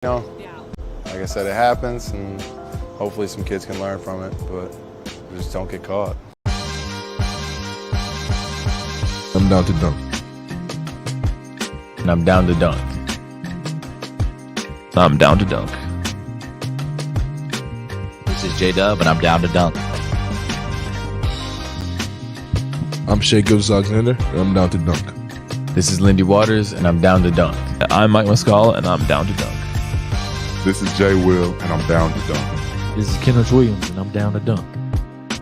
Like I said, it happens, and hopefully some kids can learn from it, but just don't get caught. I'm down to dunk. And I'm down to dunk. I'm down to dunk. This is J-Dub, and I'm down to dunk. I'm Shea Gilgeous-Alexander, and I'm down to dunk. This is Lindy Waters, and I'm down to dunk. I'm Mike Muscala, and I'm down to dunk. This is Jay Will, and I'm down to dunk. This is Kenneth Williams, and I'm down to dunk.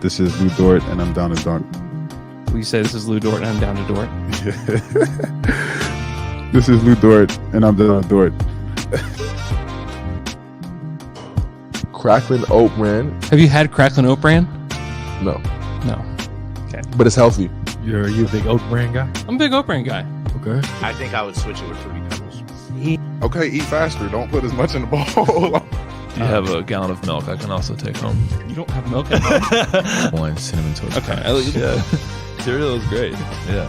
This is Lou Dort, and I'm down to dunk. We say this is Lou Dort, and I'm down to Dort. This is Lou Dort, and I'm down to Dort. Cracklin Oat Bran? Have you had Cracklin Oat Bran? No. No. Okay. But it's healthy. Are you a big Oat Bran guy? I'm a big Oat Bran guy. Okay. I think I would switch it with Fruity Pebbles. Okay, eat faster. Don't put as much in the bowl. Do you have a gallon of milk I can also take home? You don't have milk at home? One cinnamon toast. Okay. Crunch. Yeah. Cereal is great. Yeah.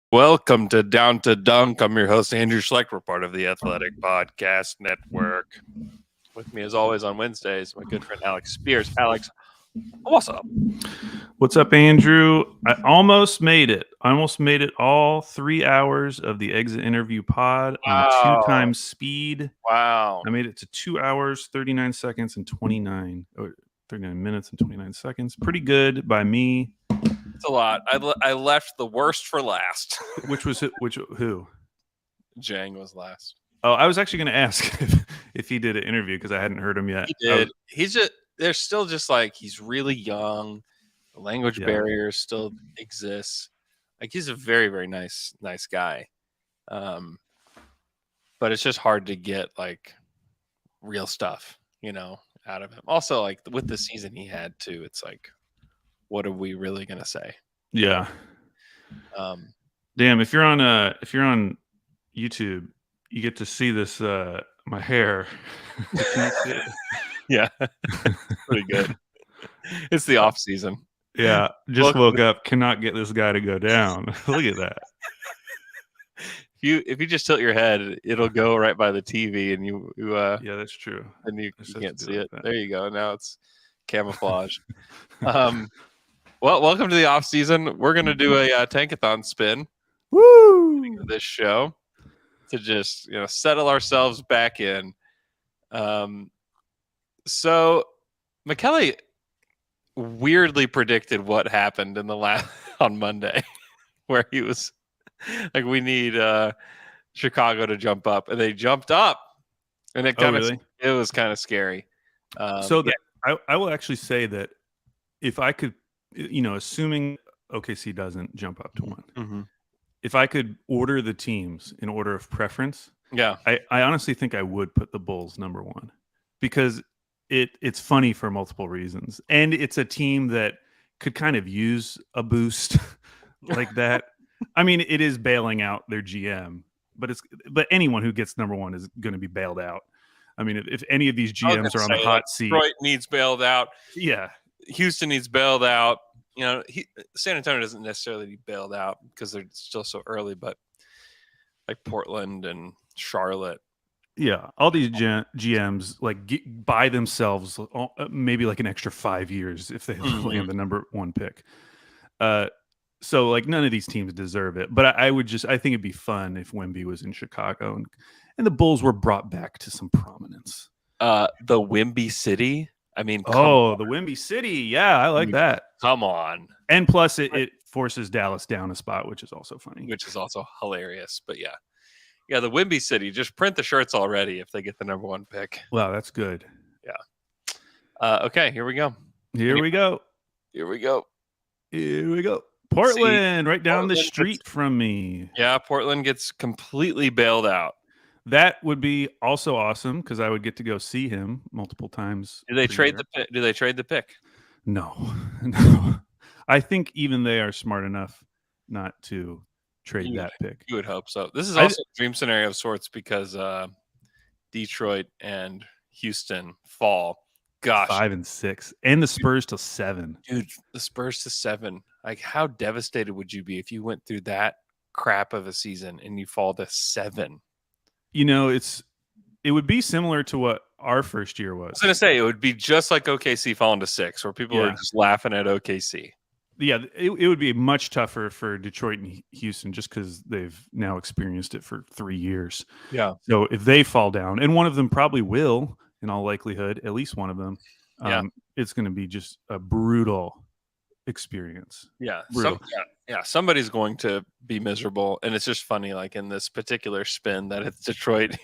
Welcome to Down to Dunk. I'm your host, Andrew Schlecht. We're part of the Athletic Podcast Network. With me, as always, on Wednesdays, my good friend Alex Speers. Alex, what's up? What's up, Andrew? I almost made it. I almost made it all 3 hours of the exit interview pod on 2x speed. Wow. I made it to 2 hours, 39 seconds, and 39 minutes and 29 seconds. Pretty good by me. It's a lot. I left the worst for last. Who? Jang was last. Oh, I was actually going to ask if he did an interview because I hadn't heard him yet. He did. There's still just like, he's really young. The language barrier still exists. Like, he's a very, very nice guy. But it's just hard to get like real stuff, out of him. Also, like with the season he had too, it's like, what are we really going to say? Yeah. Damn, if you're on YouTube, you get to see this my hair. Can you see it? Yeah. Pretty good. It's the off season. Yeah. Just woke up, cannot get this guy to go down. Look at that. If you just tilt your head, it'll go right by the TV and you yeah, that's true. And you can't see it. Like There you go. Now it's camouflage. Well, welcome to the off season. We're gonna do a tankathon spin. Woo! This show to just settle ourselves back in. So McKelly weirdly predicted what happened in the last on Monday, where he was like, "We need Chicago to jump up," and they jumped up, and it was kind of scary. I will actually say that if I could. Assuming OKC doesn't jump up to one, mm-hmm. If I could order the teams in order of preference, I honestly think I would put the Bulls number one because it's funny for multiple reasons, and it's a team that could kind of use a boost like that. I mean, it is bailing out their GM, but anyone who gets number one is going to be bailed out. I mean, if any of these GMs are on the hot seat, Detroit needs bailed out. Yeah. Houston needs bailed out. San Antonio doesn't necessarily need bailed out because they're still so early, but like Portland and Charlotte. Yeah, all these GMs buy themselves maybe like an extra 5 years if they land the number one pick. So like none of these teams deserve it, but I think it'd be fun if Wemby was in Chicago and the Bulls were brought back to some prominence. The Wemby City. I mean, the Wemby City. Yeah, I like that. Come on. And plus it forces Dallas down a spot, which is also funny. Which is also hilarious. But yeah. Yeah, the Wemby City. Just print the shirts already if they get the number one pick. Wow, that's good. Yeah. Okay, here we go. Here we go. Portland, right down the street from me. Yeah, Portland gets completely bailed out. That would be also awesome because I would get to go see him multiple times. Do they trade the pick? No. I think even they are smart enough not to trade that pick. You would hope so. This is also a dream scenario of sorts because Detroit and Houston fall. Gosh, 5 and 6, and the Spurs to 7. dude, the Spurs to 7. Like, how devastated would you be if you went through that crap of a season and you fall to 7? You know, it would be similar to what our first year was. I was going to say, it would be just like OKC falling to 6, where people are just laughing at OKC. Yeah, it would be much tougher for Detroit and Houston just because they've now experienced it for 3 years. Yeah. So if they fall down, and one of them probably will, in all likelihood, at least one of them, it's going to be just a brutal experience. Yeah. Brutal. Somebody's going to be miserable. And it's just funny, like in this particular spin, that it's Detroit,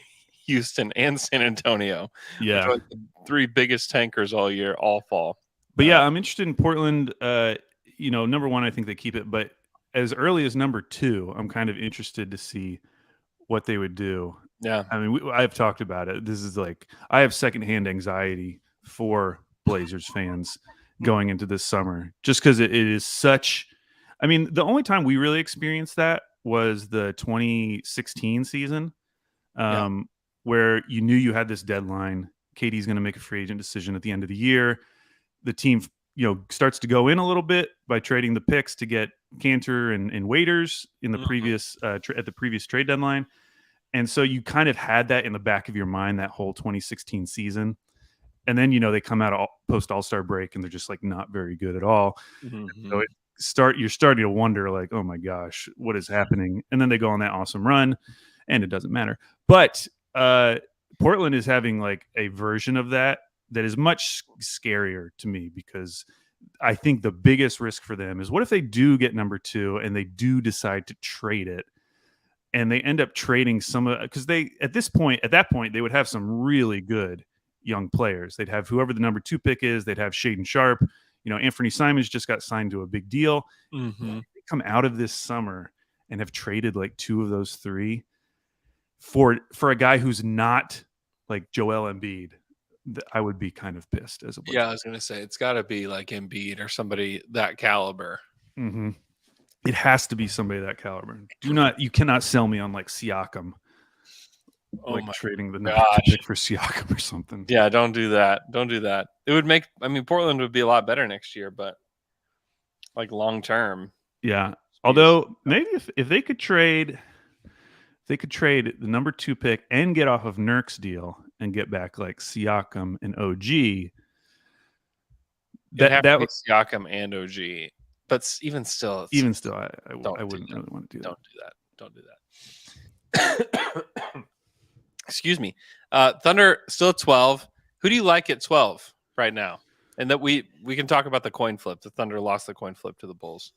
Houston, and San Antonio. Yeah. Like the 3 biggest tankers all year, all fall. But yeah, I'm interested in Portland. Number 1, I think they keep it. But as early as number 2, I'm kind of interested to see what they would do. Yeah. I mean, I've talked about it. This is like, I have secondhand anxiety for Blazers fans going into this summer, just because it is such, I mean, the only time we really experienced that was the 2016 season, where you knew you had this deadline. KD's going to make a free agent decision at the end of the year. The team, starts to go in a little bit by trading the picks to get Cantor and Waiters in the previous at the previous trade deadline. And so you kind of had that in the back of your mind that whole 2016 season. And then, they come out post All-Star break and they're just like not very good at all. Mm-hmm. So you're starting to wonder like, oh my gosh, what is happening? And then they go on that awesome run and it doesn't matter. But Portland is having like a version of that is much scarier to me, because I think the biggest risk for them is, what if they do get number 2 and they do decide to trade it? And they end up trading because at that point, they would have some really good young players. They'd have whoever the number 2 pick is. They'd have Shaedon Sharpe. Anthony Simons just got signed to a big deal. Mm-hmm. They come out of this summer and have traded like 2 of those 3 for a guy who's not like Joel Embiid. I would be kind of pissed as a Blazer. Yeah, I was going to say, it's got to be like Embiid or somebody that caliber. Mm-hmm. It has to be somebody that caliber. You cannot sell me on like Siakam, trading the number 2 pick for Siakam or something. Yeah, don't do that. Don't do that. It would make, Portland would be a lot better next year, but like long term. Yeah. Although maybe if they could trade, the number 2 pick and get off of Nurk's deal and get back like Siakam and OG. That was Siakam and OG. But even still, I wouldn't really want to do that. Don't do that. Excuse me. Thunder still at 12. Who do you like at 12 right now? And that we can talk about the coin flip. The Thunder lost the coin flip to the Bulls.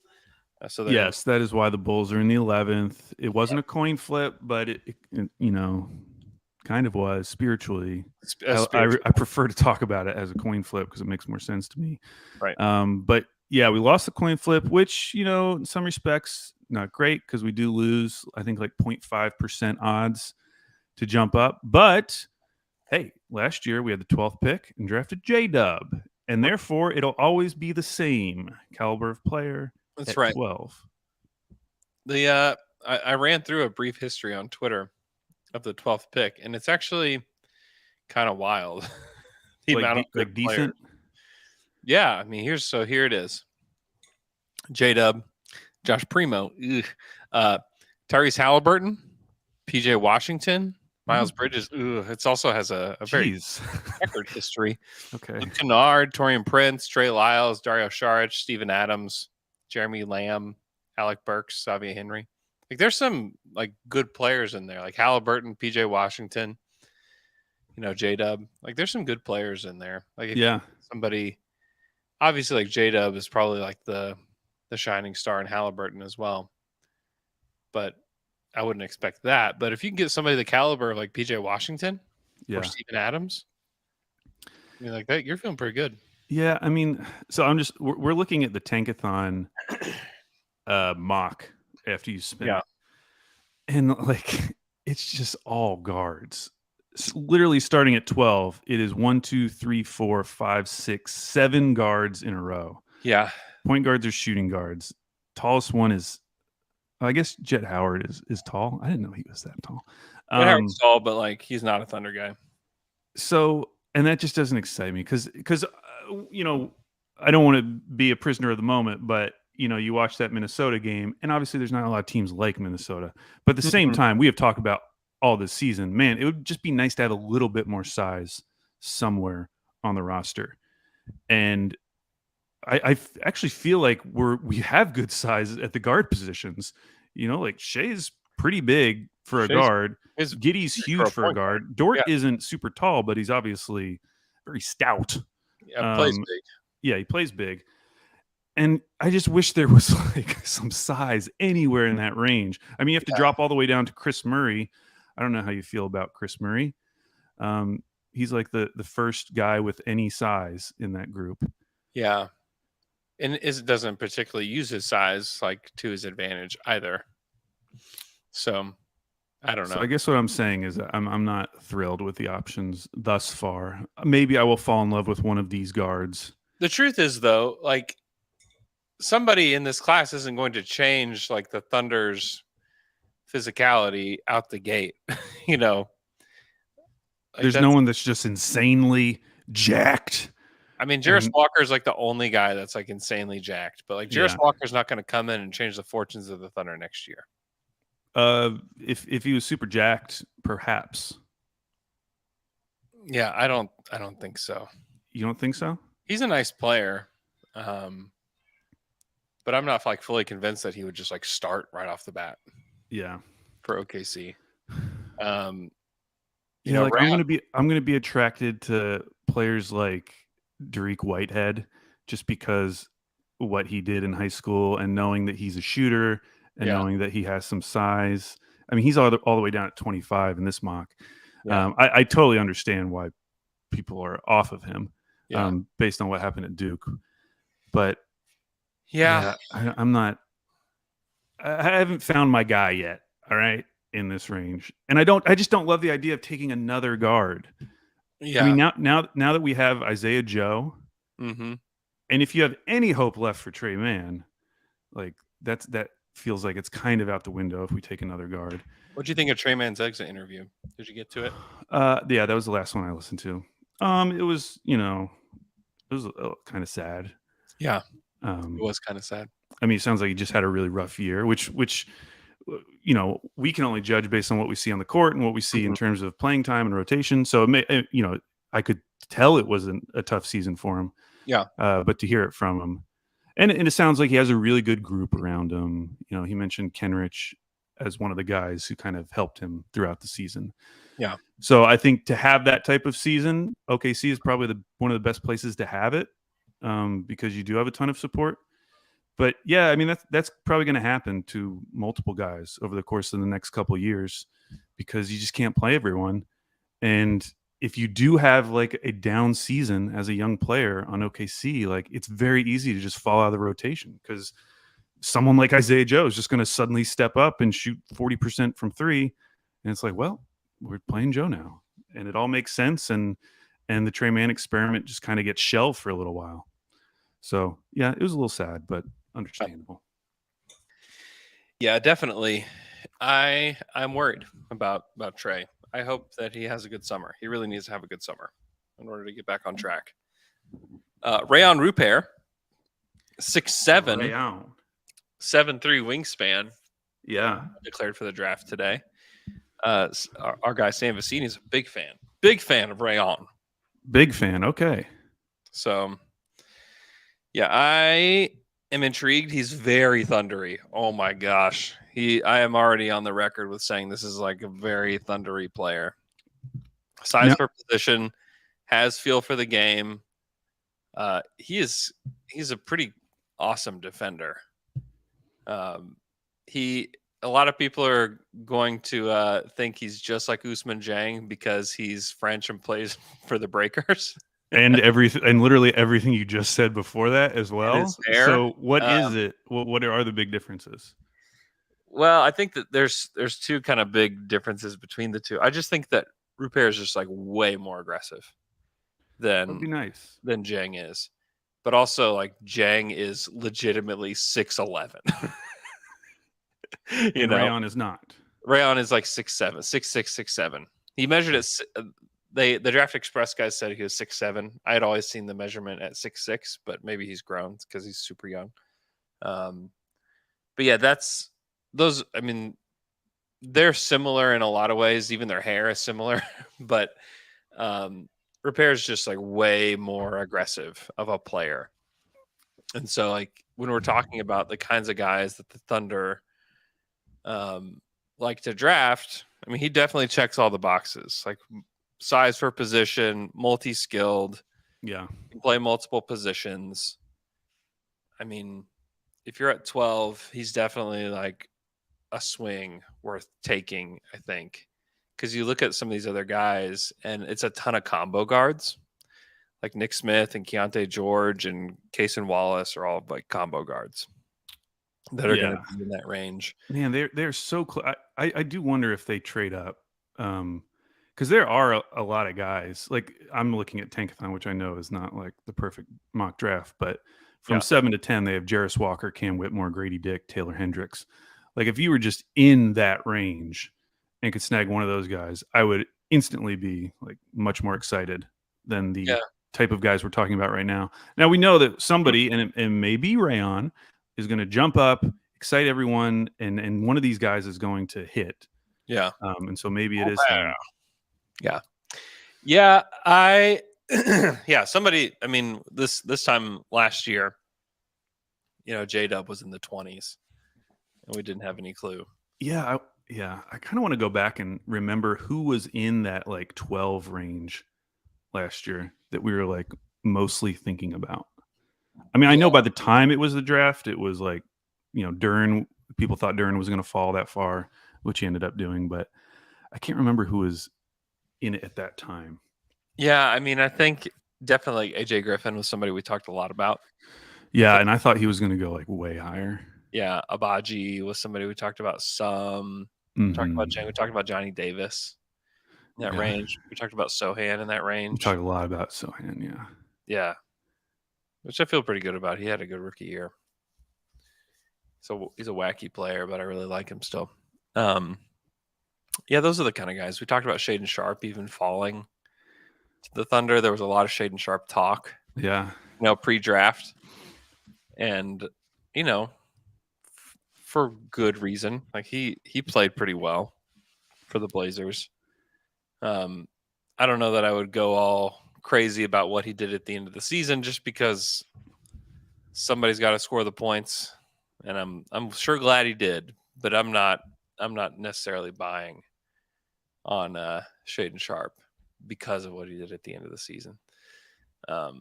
Yes, that is why the Bulls are in the 11th. It wasn't a coin flip, but it kind of was spiritually. I prefer to talk about it as a coin flip because it makes more sense to me. Right. But yeah, we lost the coin flip, which, in some respects, not great because we do lose, I think, like 0.5% odds to jump up. But hey, last year we had the 12th pick and drafted J-Dub. And therefore, it'll always be the same caliber of player. That's right. 12. I ran through a brief history on Twitter of the 12th pick, and it's actually kind of wild. Decent. Players. Yeah, here it is. J-Dub, Josh Primo, Tyrese Halliburton, PJ Washington, Miles Bridges. It also has a very checkered history. Okay. Luke Kennard, Taurean Prince, Trey Lyles, Dario Saric, Steven Adams, Jeremy Lamb, Alec Burks, Xavier Henry. Like, there's some like good players in there, like Halliburton, PJ Washington, J-Dub. Like, there's some good players in there. Like, somebody, obviously, like J-Dub is probably like the shining star in Halliburton as well. But I wouldn't expect that. But if you can get somebody the caliber of like PJ Washington or Steven Adams, like that, you're feeling pretty good. Yeah, so we're looking at the Tankathon mock after you spin. Yeah. And like, it's just all guards. It's literally starting at 12, it is 1, 2, 3, 4, 5, 6, 7 guards in a row. Yeah. Point guards are shooting guards. Tallest one is, I guess, Jet Howard is tall. I didn't know he was that tall. Jet Howard's tall, but like, he's not a Thunder guy. So And that just doesn't excite me because I don't want to be a prisoner of the moment, but you watch that Minnesota game, and obviously there's not a lot of teams like Minnesota. But at the same time, we have talked about all this season, man, it would just be nice to have a little bit more size somewhere on the roster. And I actually feel like we have good size at the guard positions. Like Shea's pretty big for a guard. Giddey's huge for a guard. Dort isn't super tall, but he's obviously very stout. Yeah, plays big. Yeah, he plays big. And I just wish there was like some size anywhere in that range. I mean, you have to drop all the way down to Chris Murray. I don't know how you feel about Chris Murray. He's like the first guy with any size in that group. Yeah. And it doesn't particularly use his size like to his advantage either. So I don't know. So I guess what I'm saying is that I'm not thrilled with the options thus far. Maybe I will fall in love with one of these guards. The truth is, though, like somebody in this class isn't going to change like the Thunder's physicality out the gate. Like there's no one that's just insanely jacked. I mean, Jarris Walker is like the only guy that's like insanely jacked, but like Jarris Walker's not going to come in and change the fortunes of the Thunder next year. If he was super jacked, perhaps. Yeah, I don't think so. You don't think so? He's a nice player, but I'm not like fully convinced that he would just like start right off the bat. Yeah, for OKC. I'm gonna be attracted to players like Dariq Whitehead just because what he did in high school and knowing that he's a shooter and knowing that he has some size. I mean, he's all the way down at 25 in this mock. Yeah. I totally understand why people are off of him based on what happened at Duke. But I'm not. I haven't found my guy yet. All right, in this range, and I just don't love the idea of taking another guard. Yeah. I mean, now that we have Isaiah Joe, and if you have any hope left for Trey Mann, like that feels like it's kind of out the window if we take another guard. What do you think of Trey Mann's exit interview? Did you get to it? Yeah, that was the last one I listened to. It was kind of sad. Yeah, it was kind of sad. I mean, it sounds like he just had a really rough year, which we can only judge based on what we see on the court and what we see in terms of playing time and rotation. So I could tell it wasn't a tough season for him. Yeah. But to hear it from him, and it sounds like he has a really good group around him. He mentioned Kenrich as one of the guys who kind of helped him throughout the season. Yeah. So I think to have that type of season, OKC is probably one of the best places to have it because you do have a ton of support. But yeah, I mean, that's probably going to happen to multiple guys over the course of the next couple of years because you just can't play everyone. And if you do have like a down season as a young player on OKC, like it's very easy to just fall out of the rotation because someone like Isaiah Joe is just going to suddenly step up and shoot 40% from three. And it's like, well, we're playing Joe now. And it all makes sense. And the Trey Mann experiment just kind of gets shelved for a little while. So yeah, it was a little sad, but understandable. Yeah, definitely. I'm worried about Trey. I hope that he has a good summer. He really needs to have a good summer in order to get back on track. Rayon Rupert, 6'7", 7'3" wingspan. Yeah, declared for the draft today. Our guy Sam Vecini is a big fan of Rayon. Big fan. Okay. So, yeah, I am intrigued. He's very thundery. Oh my gosh. I am already on the record with saying this is like a very thundery player. Size for position, has feel for the game. He's a pretty awesome defender. A lot of people are going to think he's just like Ousmane Dieng because he's French and plays for the Breakers. and literally everything you just said before that as well. So what is it? What are the big differences? Well, I think that there's two kind of big differences between the two. I just think that Rupert is just like way more aggressive than Dieng is. But also like Dieng is legitimately 6'11". Rayon is not. Rayon is like 6'7", 6'6", 6'7". He measured at the Draft Express guys said he was 6'7". I had always seen the measurement at 6'6", but maybe he's grown because he's super young. But yeah, that's those. I mean, they're similar in a lot of ways. Even their hair is similar, but Repair is just like way more aggressive of a player. And so, like when we're talking about the kinds of guys that the Thunder like to draft, I mean, he definitely checks all the boxes. Like size for position, multi-skilled, Yeah, can play multiple positions. I mean, if you're at 12, he's definitely like a swing worth taking, I think, because you look at some of these other guys and it's a ton of combo guards, like Nick Smith and Keontae George and Cason Wallace are all like combo guards that are going to be in that range. Man, they're so close. I do wonder if they trade up, because there are a lot of guys. Like I'm looking at Tankathon, which I know is not like the perfect mock draft, but from 7 to 10, they have Jarris Walker, Cam Whitmore, Grady Dick, Taylor Hendricks. Like if you were just in that range and could snag one of those guys, I would instantly be like much more excited than the type of guys we're talking about right now. Now we know that somebody, and it may be Rayon, is going to jump up, excite everyone, and one of these guys is going to hit. Yeah. And so maybe it is him. Yeah. Yeah. Somebody, I mean, this time last year, J-Dub was in the 20s and we didn't have any clue. Yeah. I kind of want to go back and remember who was in that like 12 range last year that we were like mostly thinking about. I mean, I know by the time it was the draft, it was like, Dern, people thought Dern was going to fall that far, which he ended up doing, but I can't remember who was in it at that time. Yeah, I mean, I think definitely AJ Griffin was somebody we talked a lot about. Yeah, and I thought he was going to go like way higher. Yeah, Abaji was somebody we talked about some. We talked about Johnny Davis in that range. We talked about Sohan in that range. We talked a lot about Sohan, yeah. Yeah, which I feel pretty good about. He had a good rookie year. So he's a wacky player, but I really like him still. Yeah, those are the kind of guys. We talked about Shaden Sharp even falling to the Thunder. There was a lot of Shaden Sharp talk. Yeah. Pre-draft. And, for good reason. Like he played pretty well for the Blazers. I don't know that I would go all crazy about what he did at the end of the season just because somebody's got to score the points. And I'm sure glad he did, but I'm not necessarily buying on Shaden Sharp because of what he did at the end of the season. But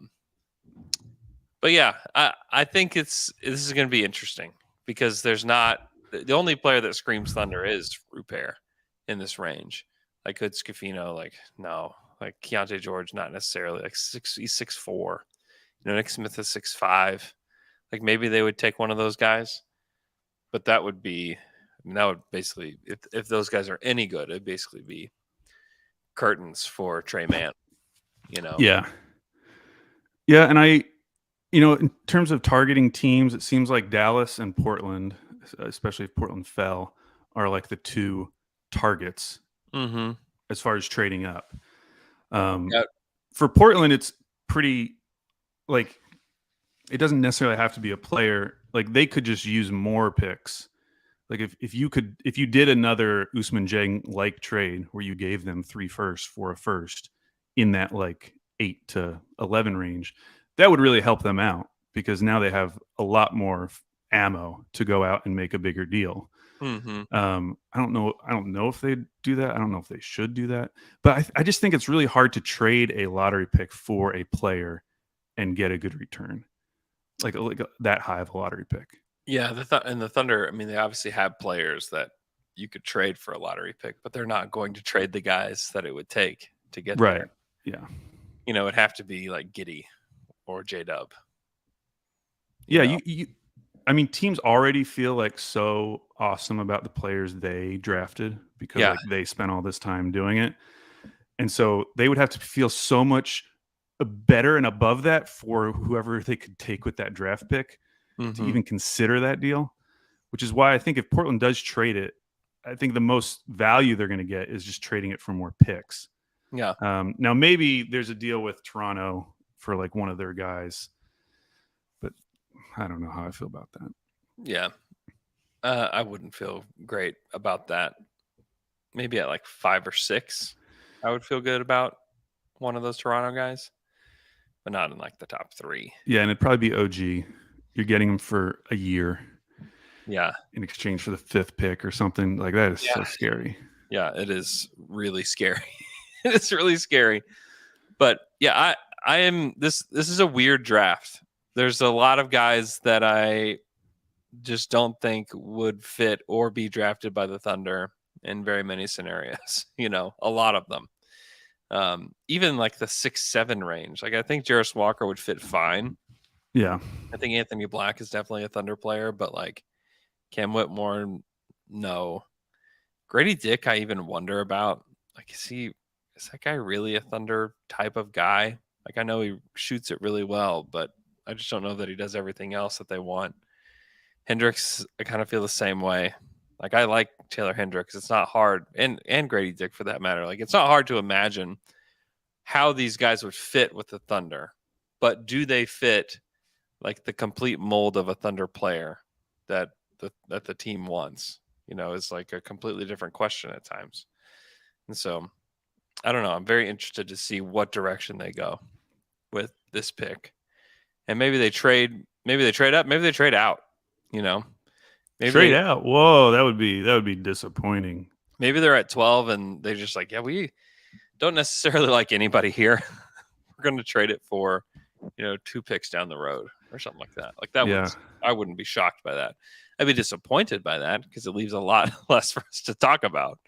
yeah, I think this is going to be interesting because there's not the only player that screams Thunder is Rupert in this range. Like could Scafino, like no, like Keontae George, not necessarily. Like he's 6'4". Nick Smith is 6'5". Like maybe they would take one of those guys, but that would basically, if those guys are any good, it'd basically be curtains for Trey Mann, Yeah. Yeah. And in terms of targeting teams, it seems like Dallas and Portland, especially if Portland fell, are like the two targets as far as trading up. For Portland, it's pretty like, it doesn't necessarily have to be a player. Like they could just use more picks. Like if you did another Ousmane Dieng like trade where you gave them 3 firsts for a first in that like 8 to 11 range, that would really help them out because now they have a lot more ammo to go out and make a bigger deal. I don't know if they do that. I don't know if they should do that, but I just think it's really hard to trade a lottery pick for a player and get a good return. Like that high of a lottery pick. Yeah, the Thunder, I mean, they obviously have players that you could trade for a lottery pick, but they're not going to trade the guys that it would take to get there. Yeah. It'd have to be like Giddey or J-Dub. Yeah, I mean, teams already feel like so awesome about the players they drafted because like, they spent all this time doing it. And so they would have to feel so much better and above that for whoever they could take with that draft pick to even consider that deal, which is why I think if Portland does trade it, I think the most value they're going to get is just trading it for more picks. Yeah. Now maybe there's a deal with Toronto for like one of their guys, but I don't know how I feel about that. Yeah. I wouldn't feel great about that. Maybe at like 5 or 6, I would feel good about one of those Toronto guys, but not in like the top 3. Yeah, and it'd probably be OG. You're getting him for a year. Yeah. In exchange for the 5th pick or something like that is so scary. Yeah, it is really scary. It's really scary. But yeah, I am this is a weird draft. There's a lot of guys that I just don't think would fit or be drafted by the Thunder in very many scenarios. A lot of them. Even like the 6-7 range. Like I think Jarris Walker would fit fine. Yeah. I think Anthony Black is definitely a Thunder player, but like Cam Whitmore, no. Grady Dick, I even wonder about. Like, is that guy really a Thunder type of guy? Like, I know he shoots it really well, but I just don't know that he does everything else that they want. Hendricks, I kind of feel the same way. Like, I like Taylor Hendricks. It's not hard, and Grady Dick for that matter. Like, it's not hard to imagine how these guys would fit with the Thunder, but do they fit like the complete mold of a Thunder player that the team wants? Is like a completely different question at times. And so I don't know. I'm very interested to see what direction they go with this pick. And maybe they trade up, maybe they trade out, Maybe trade out. Whoa, that would be disappointing. Maybe they're at 12 and they're just like, yeah, we don't necessarily like anybody here. We're going to trade it for, 2 picks down the road or something like that. Like that I wouldn't be shocked by that. I'd be disappointed by that because it leaves a lot less for us to talk about.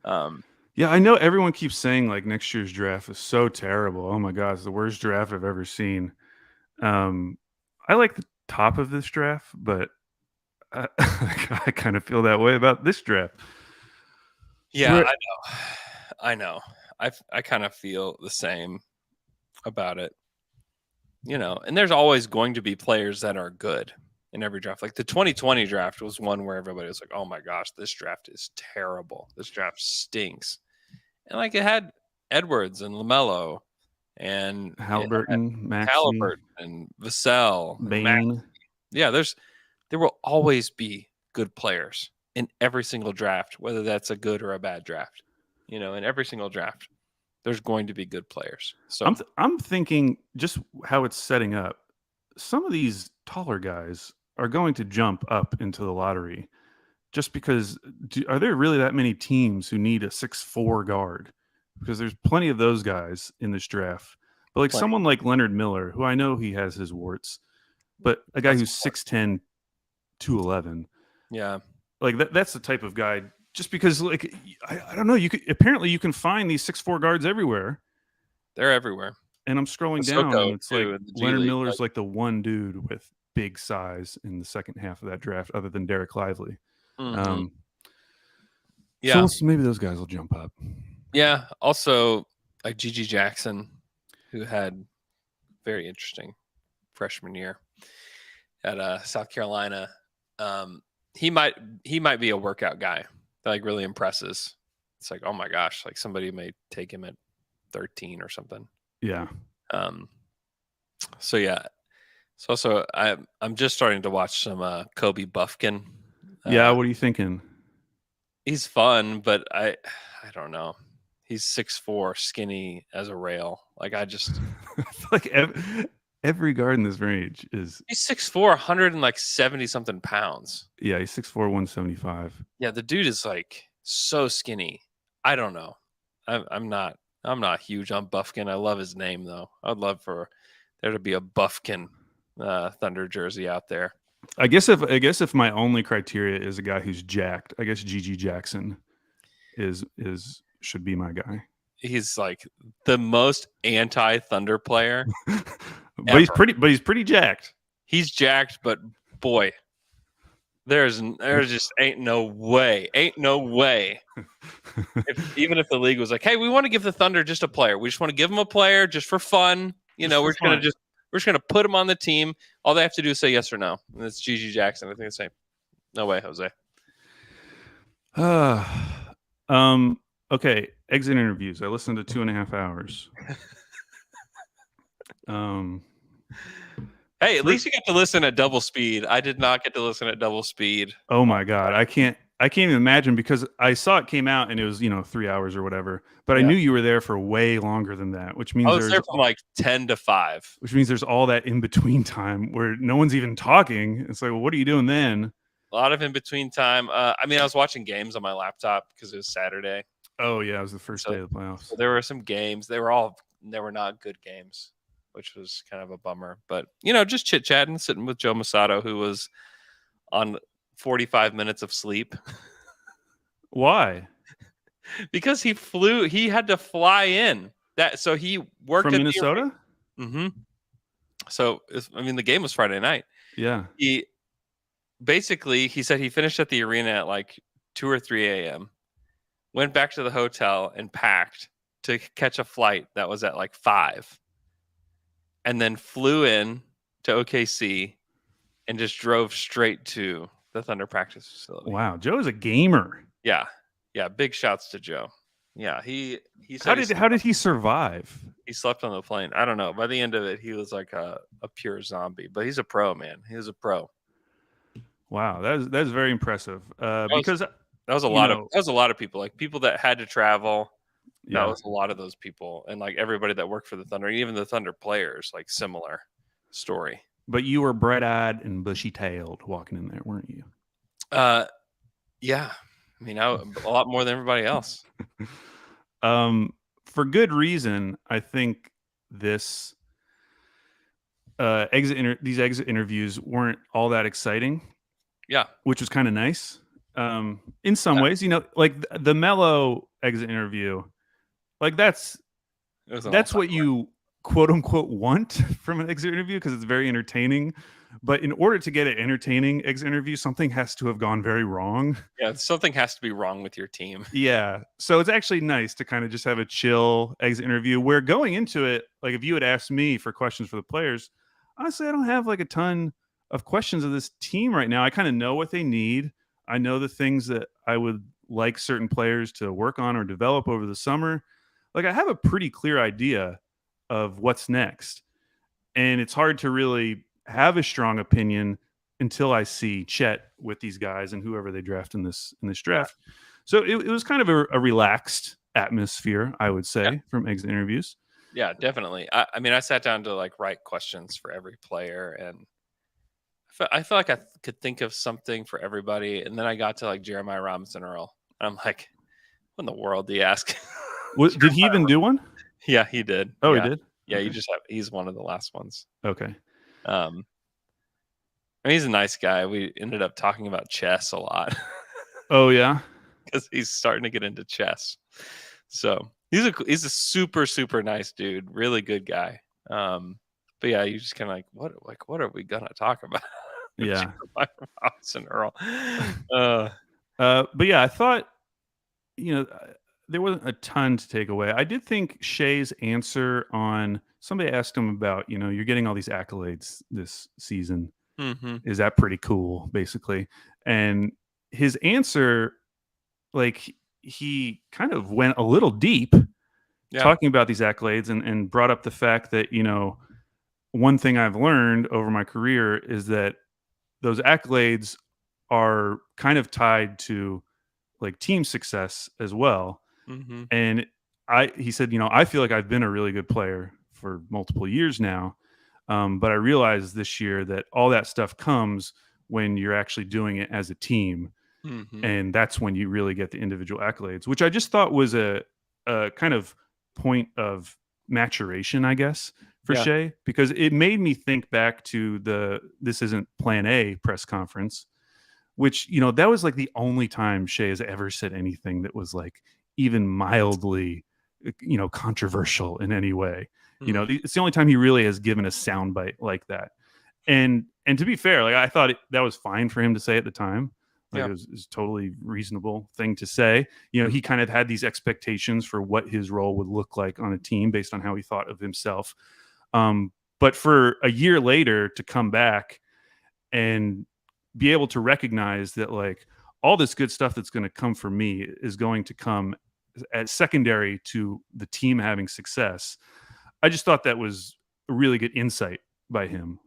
Yeah, I know everyone keeps saying like next year's draft is so terrible. Oh my God, it's the worst draft I've ever seen. I like the top of this draft, but I kind of feel that way about this draft. Yeah, I know. I kind of feel the same about it. And there's always going to be players that are good in every draft. Like the 2020 draft was one where everybody was like, oh my gosh, this draft is terrible. This draft stinks. And like it had Edwards and LaMelo and Halliburton, Halliburton and Vassell, Bain. Yeah, there will always be good players in every single draft, whether that's a good or a bad draft. In every single draft, there's going to be good players. So I'm thinking just how it's setting up. Some of these taller guys are going to jump up into the lottery just because are there really that many teams who need a 6'4" guard? Because there's plenty of those guys in this draft. But like someone like Leonard Miller, who I know he has his warts, but a guy who's 6'10", 211. Yeah. Like that's the type of guy, just because like, I don't know. Apparently you can find these 6'4" guards everywhere. They're everywhere. And I'm scrolling down and it's like Leonard Miller's like the one dude with big size in the second half of that draft, other than Derek Lively. Mm-hmm. So maybe those guys will jump up. Yeah. Also, like Gigi Jackson, who had very interesting freshman year at South Carolina. He might be a workout guy that like really impresses. It's like, oh my gosh, like somebody may take him at 13 or something. Yeah. So yeah. So also I'm just starting to watch some Kobe Buffkin. Yeah, what are you thinking? He's fun, but I don't know. He's 6'4", skinny as a rail. Like I just I feel like every guard in this range is he's 6'4", 170 something pounds. Yeah, he's 6'4", 175. Yeah, the dude is like so skinny. I don't know. I'm not huge on Buffkin. I love his name though. I'd love for there to be a Buffkin Thunder jersey out there. I guess if my only criteria is a guy who's jacked, I guess Gigi Jackson should be my guy. He's like the most anti-Thunder player. But he's pretty jacked. He's jacked, but boy, there just ain't no way. Even if the league was like, hey, we want to give the Thunder just a player. We just want to give them a player just for fun. We're just gonna put him on the team. All they have to do is say yes or no. And it's Gigi Jackson. I think the same. No way, Jose. Okay. exit interviews. I listened to 2.5 hours. Hey, at least you got to listen at double speed. I did not get to listen at double speed. Oh my God. I can't even imagine, because I saw it came out and it was, 3 hours or whatever, but I knew you were there for way longer than that, which means I was there from like 10 to 5. Which means there's all that in between time where no one's even talking. It's like, well, what are you doing then? A lot of in between time. I was watching games on my laptop because it was Saturday. Oh yeah, it was the first day of the playoffs. So there were some games. They were not good games, which was kind of a bummer. But just chit chatting, sitting with Joe Masato, who was on 45 minutes of sleep. Why? Because he flew. He had to fly in. So he worked from Minnesota. Mm-hmm. So the game was Friday night. Yeah. He said he finished at the arena at like 2 or 3 a.m. Went back to the hotel and packed to catch a flight that was at like 5, and then flew in to OKC and just drove straight to the Thunder practice facility. Wow, Joe is a gamer. Yeah. Big shouts to Joe. Yeah, he said how did he survive? He slept on the plane. I don't know. By the end of it, he was like a pure zombie. But he's a pro, man. He was a pro. Wow, that's very impressive. Because that was a lot of people, like people that had to travel. Yeah. That was a lot of those people, and like everybody that worked for the Thunder, even the Thunder players, like similar story. But you were bright-eyed and bushy-tailed walking in there, weren't you? Yeah. A lot more than everybody else. For good reason, I think this these exit interviews weren't all that exciting. Yeah, which was kind of nice. In some ways, like the Melo exit interview, like that's what you quote unquote want from an exit interview, because it's very entertaining. But in order to get an entertaining exit interview, something has to have gone very wrong. Yeah, something has to be wrong with your team. Yeah. So it's actually nice to kind of just have a chill exit interview where, going into it, like if you had asked me for questions for the players, honestly, I don't have like a ton of questions of this team right now. I kind of know what they need. I know the things that I would like certain players to work on or develop over the summer. Like I have a pretty clear idea of what's next. And it's hard to really have a strong opinion until I see Chet with these guys and whoever they draft in this draft. So it was kind of a relaxed atmosphere, I would say, from exit interviews. Yeah, definitely. I sat down to like write questions for every player, and I feel like I could think of something for everybody. And then I got to like Jeremiah Robinson Earl. I'm like, what in the world do you ask? Did he even do one? Yeah, he did. Oh, yeah. He did? Yeah, okay. He's one of the last ones. Okay. He's a nice guy. We ended up talking about chess a lot. Oh yeah, because he's starting to get into chess. So he's a super, super nice dude. Really good guy. But yeah, you just kind of what are we gonna talk about? Yeah, Robinson Earl. But yeah, I thought there wasn't a ton to take away. I did think Shea's answer on somebody asked him about you're getting all these accolades this season. Mm-hmm. Is that pretty cool, basically? And his answer, like he kind of went a little deep, talking about these accolades and brought up the fact that one thing I've learned over my career is that those accolades are kind of tied to like team success as well. Mm-hmm. And he said, I feel like I've been a really good player for multiple years now. But I realized this year that all that stuff comes when you're actually doing it as a team. Mm-hmm. And that's when you really get the individual accolades, which I just thought was a kind of point of maturation, I guess, for Shea, because it made me think back to This Isn't Plan A press conference, which, that was like the only time Shea has ever said anything that was like even mildly, controversial in any way. Mm-hmm. It's the only time he really has given a soundbite like that. And to be fair, like I thought that was fine for him to say at the time. Like it was totally reasonable thing to say. He kind of had these expectations for what his role would look like on a team based on how he thought of himself. But for a year later to come back and be able to recognize that like all this good stuff that's going to come for me is going to come as secondary to the team having success. I just thought that was a really good insight by him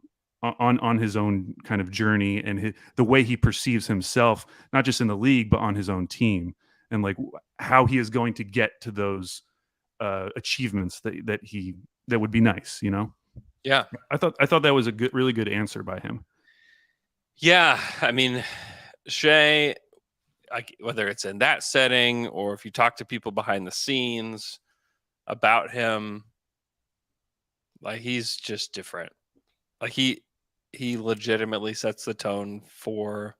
on his own kind of journey and the way he perceives himself, not just in the league, but on his own team, and like how he is going to get to those achievements that would be nice, Yeah. I thought that was a really good answer by him. Yeah. I mean, Shea, whether it's in that setting or if you talk to people behind the scenes about him, like he's just different. Like he legitimately sets the tone for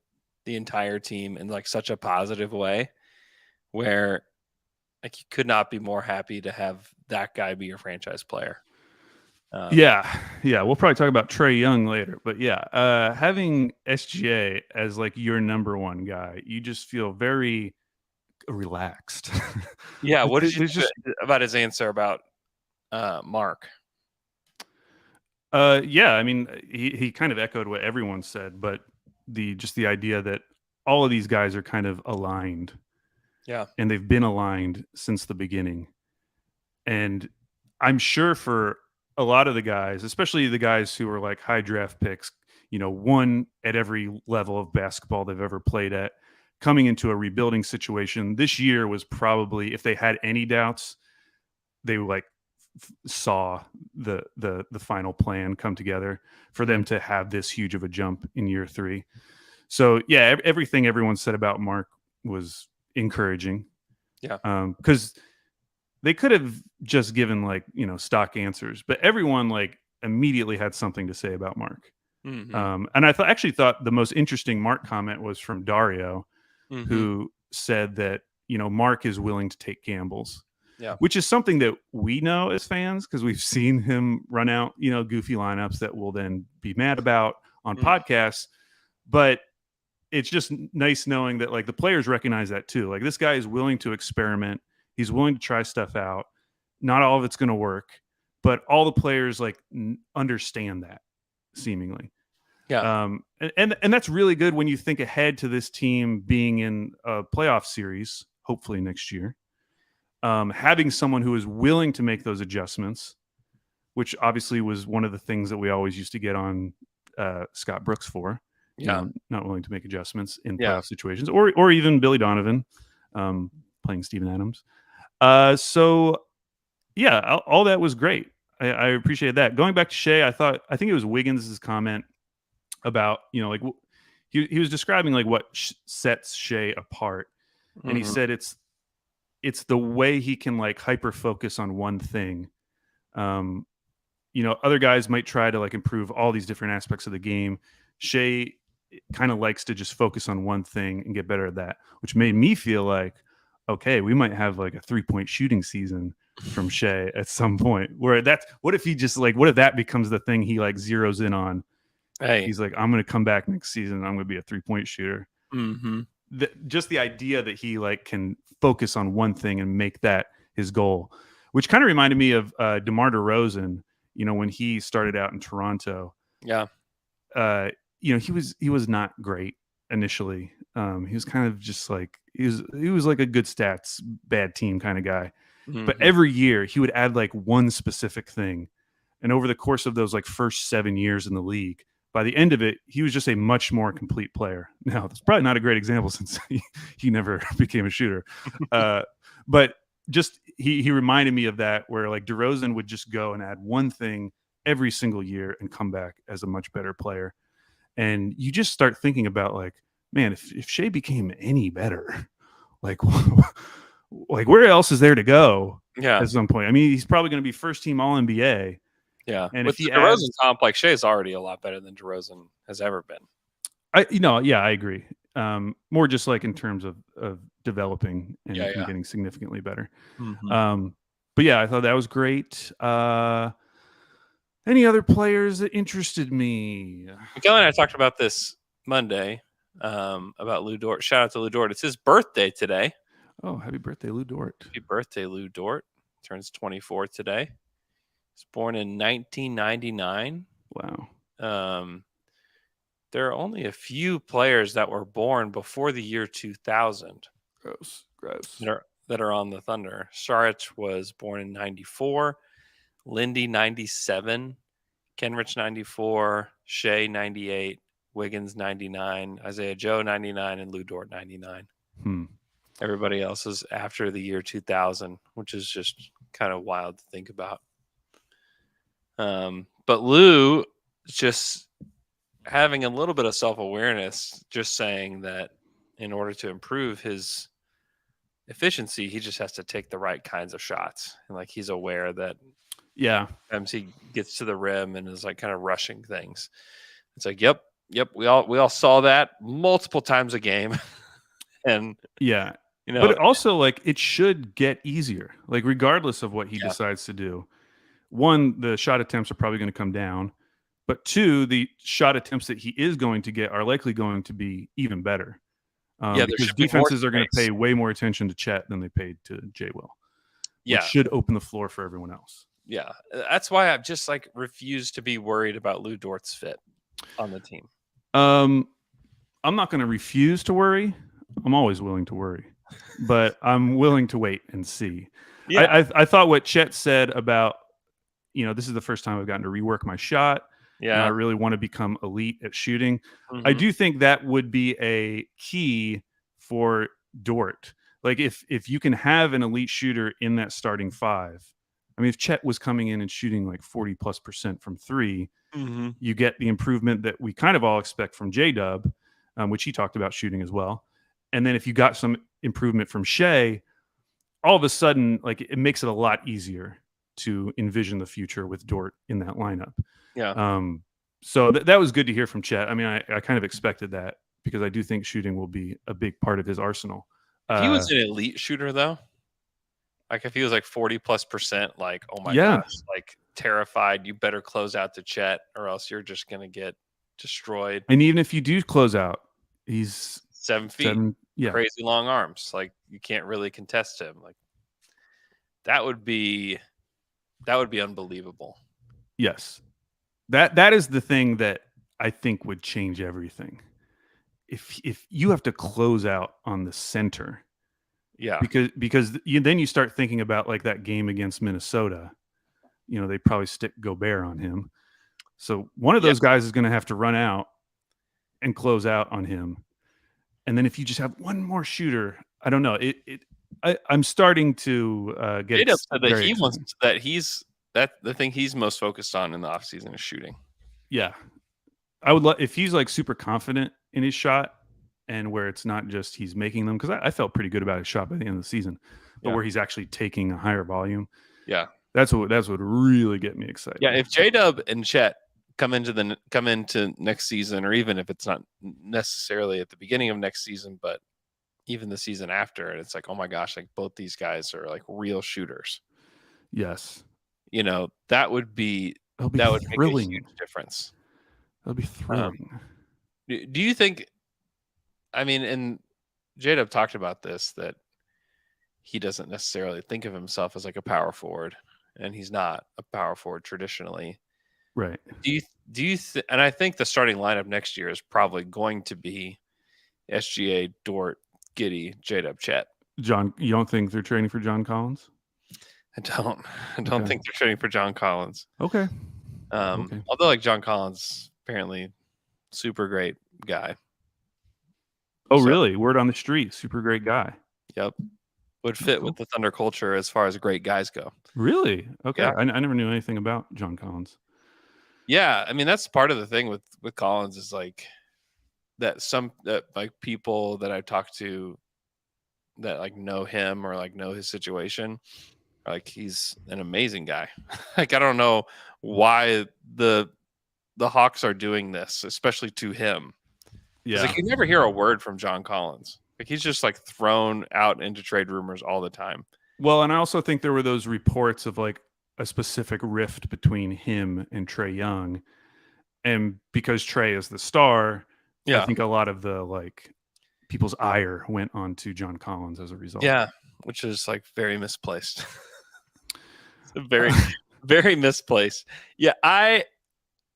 the entire team in like such a positive way where like you could not be more happy to have that guy be your franchise player. Yeah. We'll probably talk about Trae Young later, but having SGA as like your number one guy, you just feel very relaxed. Yeah. What did you think about his answer about Mark? I mean, he kind of echoed what everyone said, but the idea that all of these guys are kind of aligned. Yeah. And they've been aligned since the beginning. And I'm sure for a lot of the guys, especially the guys who are like high draft picks, one at every level of basketball they've ever played at, coming into a rebuilding situation, this year was probably, if they had any doubts, they like saw the final plan come together for them to have this huge of a jump in year 3. So yeah, everything everyone said about Mark was encouraging. Yeah. Because they could have just given like, stock answers, but everyone like immediately had something to say about Mark. Mm-hmm. And I actually thought the most interesting Mark comment was from Dario, who said that, Mark is willing to take gambles. Yeah. Which is something that we know as fans because we've seen him run out, goofy lineups that we'll then be mad about on podcasts. But it's just nice knowing that like the players recognize that too. Like this guy is willing to experiment. He's willing to try stuff out. Not all of it's going to work, but all the players like understand that seemingly. Yeah. And that's really good when you think ahead to this team being in a playoff series, hopefully next year. Having someone who is willing to make those adjustments, which obviously was one of the things that we always used to get on Scott Brooks for, not willing to make adjustments in playoff situations, or even Billy Donovan playing Steven Adams. So yeah, all that was great. I appreciate that. Going back to Shea, I think it was Wiggins' comment about, like he was describing like what sets Shea apart. And he said it's the way he can like hyper focus on one thing. Other guys might try to like improve all these different aspects of the game. Shea kind of likes to just focus on one thing and get better at that, which made me feel like, okay, we might have like a 3-point shooting season from Shea at some point where what if that becomes the thing he like zeroes in on? Hey, he's like, I'm going to come back next season. I'm going to be a 3-point shooter. Mm-hmm. Just the idea that he like can focus on one thing and make that his goal, which kind of reminded me of DeMar DeRozan, when he started out in Toronto. Yeah. He was not great initially. He was kind of just like, he was like a good stats, bad team kind of guy. Mm-hmm. But every year he would add like one specific thing. And over the course of those like first 7 years in the league, by the end of it, he was just a much more complete player. Now, that's probably not a great example since he never became a shooter. But just he reminded me of that, where like DeRozan would just go and add one thing every single year and come back as a much better player. And you just start thinking about like, man, if Shea became any better, like where else is there to go at some point? I mean, he's probably going to be first team All NBA. Yeah, and with if he DeRozan comp, like Shea's already a lot better than DeRozan has ever been. I agree. More just like in terms of developing and getting significantly better. Mm-hmm. But yeah, I thought that was great. Any other players that interested me? Miguel and I talked about this Monday about Lou Dort. Shout out to Lou Dort. It's his birthday today. Oh, happy birthday, Lou Dort. Happy birthday, Lou Dort. Turns 24 today. He's born in 1999. Wow. There are only a few players that were born before the year 2000. Gross. that are on the Thunder. Saric was born in 94, Lindy 97, Kenrich 94, Shea 98, Wiggins 99, Isaiah Joe 99, and Lou Dort 99. Everybody else is after the year 2000, which is just kind of wild to think about. But Lou just having a little bit of self-awareness, just saying that in order to improve his efficiency, he just has to take the right kinds of shots. And like, he's aware that sometimes he gets to the rim and is like kind of rushing things. It's like, yep. We all saw that multiple times a game. And but also like it should get easier, like regardless of what he decides to do. One, the shot attempts are probably going to come down, but two, the shot attempts that he is going to get are likely going to be even better. Because defenses are going to pay way more attention to Chet than they paid to Jay Will. Which should open the floor for everyone else. Yeah, that's why I've just like refused to be worried about Lou Dort's fit on the team. I'm not going to refuse to worry. I'm always willing to worry, but I'm willing to wait and see. Yeah. I thought what Chet said about, this is the first time I've gotten to rework my shot. Yeah. I really want to become elite at shooting. Mm-hmm. I do think that would be a key for Dort. Like if you can have an elite shooter in that starting five, I mean, if Chet was coming in and shooting like 40+% from three, you get the improvement that we kind of all expect from J-Dub, which he talked about shooting as well. And then if you got some improvement from Shea, all of a sudden, like it makes it a lot easier to envision the future with Dort in that lineup. Yeah. So that was good to hear from Chet. I mean, I kind of expected that because I do think shooting will be a big part of his arsenal. If he was an elite shooter, though, like if he was like 40+%, like, oh my gosh, like terrified, you better close out to Chet or else you're just going to get destroyed. And even if you do close out, he's 7 feet, crazy long arms. Like you can't really contest him. Like that would be unbelievable. Yes. That is the thing that I think would change everything. If you have to close out on the center, because then you start thinking about like that game against Minnesota. They probably stick Gobert on him, so one of those guys is going to have to run out and close out on him. And then if you just have one more shooter, I don't know. I'm starting to get. J-Dub said that he wants that the thing he's most focused on in the offseason is shooting. Yeah, I would if he's like super confident in his shot and where it's not just he's making them, because I felt pretty good about his shot by the end of the season, but where he's actually taking a higher volume. Yeah, that's what would really get me excited. Yeah, if J-Dub and Chet come into next season, or even if it's not necessarily at the beginning of next season, but even the season after, and it's like, oh my gosh, like both these guys are like real shooters. Yes. That would make a huge difference. That'll be thrilling. Do you think, I mean, and J-Dub talked about this, that he doesn't necessarily think of himself as like a power forward, and he's not a power forward traditionally. Right. Do you and I think the starting lineup next year is probably going to be SGA, Dort, Giddey, J-Dub, Chet. John, you don't think they're training for John Collins? I don't think they're training for John Collins. Okay. Although like John Collins apparently super great guy. Oh, really? Word on the street, super great guy. Yep. Would fit with the Thunder culture as far as great guys go. Really? Okay. Yeah. I never knew anything about John Collins. Yeah, I mean that's part of the thing with Collins is like that like people that I talk to that like know him or like know his situation, like he's an amazing guy. Like I don't know why the Hawks are doing this, especially to him. Yeah, like you never hear a word from John Collins. Like he's just like thrown out into trade rumors all the time. Well, and I also think there were those reports of like a specific rift between him and Trae Young, and because Trae is the star, I think a lot of the like people's ire went on to John Collins as a result. Yeah, which is like very misplaced. Very, very misplaced. Yeah, I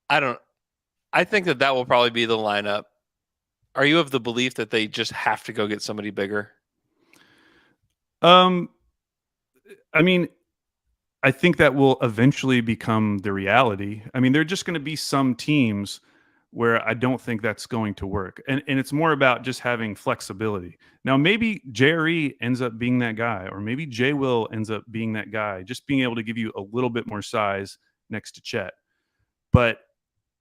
think that will probably be the lineup. Are you of the belief that they just have to go get somebody bigger? I mean, I think that will eventually become the reality. I mean, there are just going to be some teams where I don't think that's going to work. And it's more about just having flexibility. Now, maybe JRE ends up being that guy, or maybe J Will ends up being that guy, just being able to give you a little bit more size next to Chet. But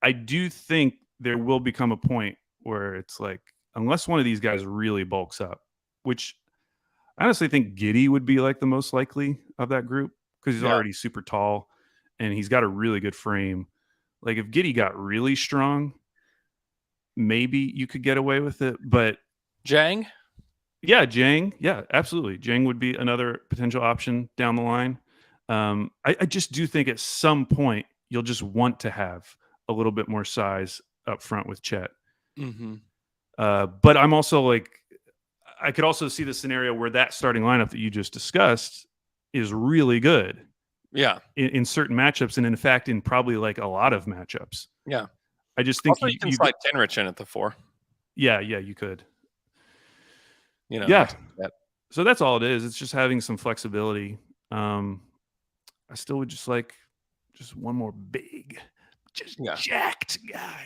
I do think there will become a point where it's like, unless one of these guys really bulks up, which I honestly think Giddey would be like the most likely of that group because he's already super tall and he's got a really good frame. Like if Giddey got really strong, maybe you could get away with it. But Jang? Yeah, Jang. Yeah, absolutely. Jang would be another potential option down the line. I just do think at some point you'll just want to have a little bit more size up front with Chet. Mm-hmm. But I'm also like, I could also see the scenario where that starting lineup that you just discussed is really good. Yeah. In certain matchups, and in fact, in probably like a lot of matchups. Yeah. I just think also, you can slide Tenrich in at the 4. Yeah, you could. You know. Yeah. So that's all it is. It's just having some flexibility. I still would just like one more big, jacked guy.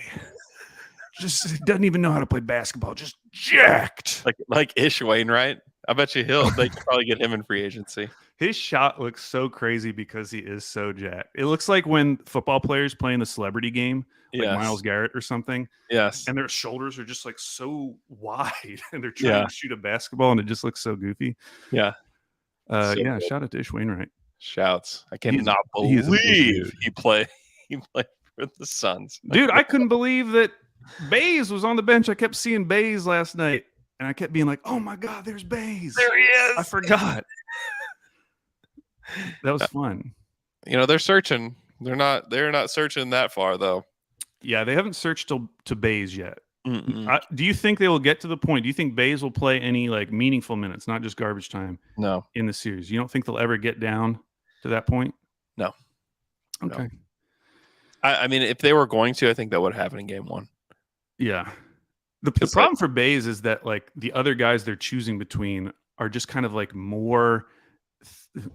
Just doesn't even know how to play basketball. Just jacked. Like Ish Wainwright. I bet you they could probably get him in free agency. His shot looks so crazy because he is so jacked. It looks like when football players play in the celebrity game, like Myles Garrett or something. Yes. And their shoulders are just like so wide and they're trying to shoot a basketball and it just looks so goofy. Yeah. Yeah. Shout out to Ish Wainwright. Shouts. I cannot believe he played for the Suns. Dude, I couldn't believe that Bays was on the bench. I kept seeing Bays last night and I kept being like, oh my God, there's Bays. There he is. I forgot. That was fun. You know, they're searching. They're not searching that far though. Yeah, they haven't searched to Bays yet. Do you think they will get to the point? Do you think Bays will play any like meaningful minutes, not just garbage time? No. In the series, you don't think they'll ever get down to that point? No. Okay. No. I mean, if they were going to, I think that would happen in game 1. Yeah. The problem for Bays is that like the other guys they're choosing between are just kind of like more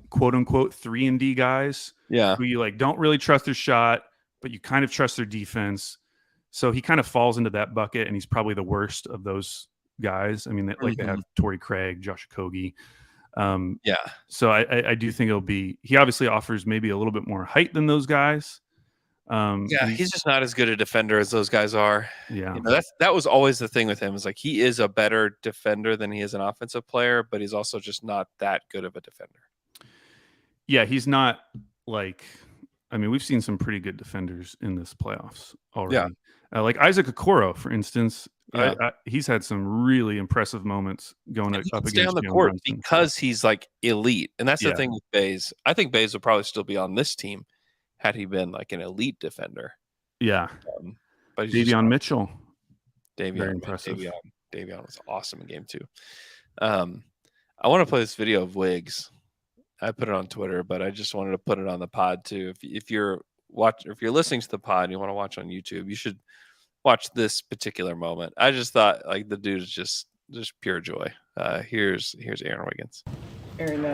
quote unquote 3-and-D guys. Yeah. Who you like don't really trust their shot, but you kind of trust their defense. So he kind of falls into that bucket, and he's probably the worst of those guys. I mean, they have Torrey Craig, Josh Okogie. So I do think he obviously offers maybe a little bit more height than those guys. He's just not as good a defender as those guys are. Yeah. You know, that was always the thing with him, is like he is a better defender than he is an offensive player, but he's also just not that good of a defender. Yeah, he's not like, I mean, we've seen some pretty good defenders in this playoffs already. Yeah. Like Isaac Okoro, for instance. He's had some really impressive moments going up against stay on the court because he's like elite. And that's the thing with Bays. I think Bays would probably still be on this team had he been like an elite defender. Yeah. But Davion Mitchell. Very impressive. Davion was awesome in game 2. I want to play this video of Wiggs. I put it on Twitter, but I just wanted to put it on the pod too. If you're listening to the pod and you want to watch on YouTube, you should watch this particular moment. I just thought like the dude is just pure joy. Here's Aaron Wiggins. Aaron,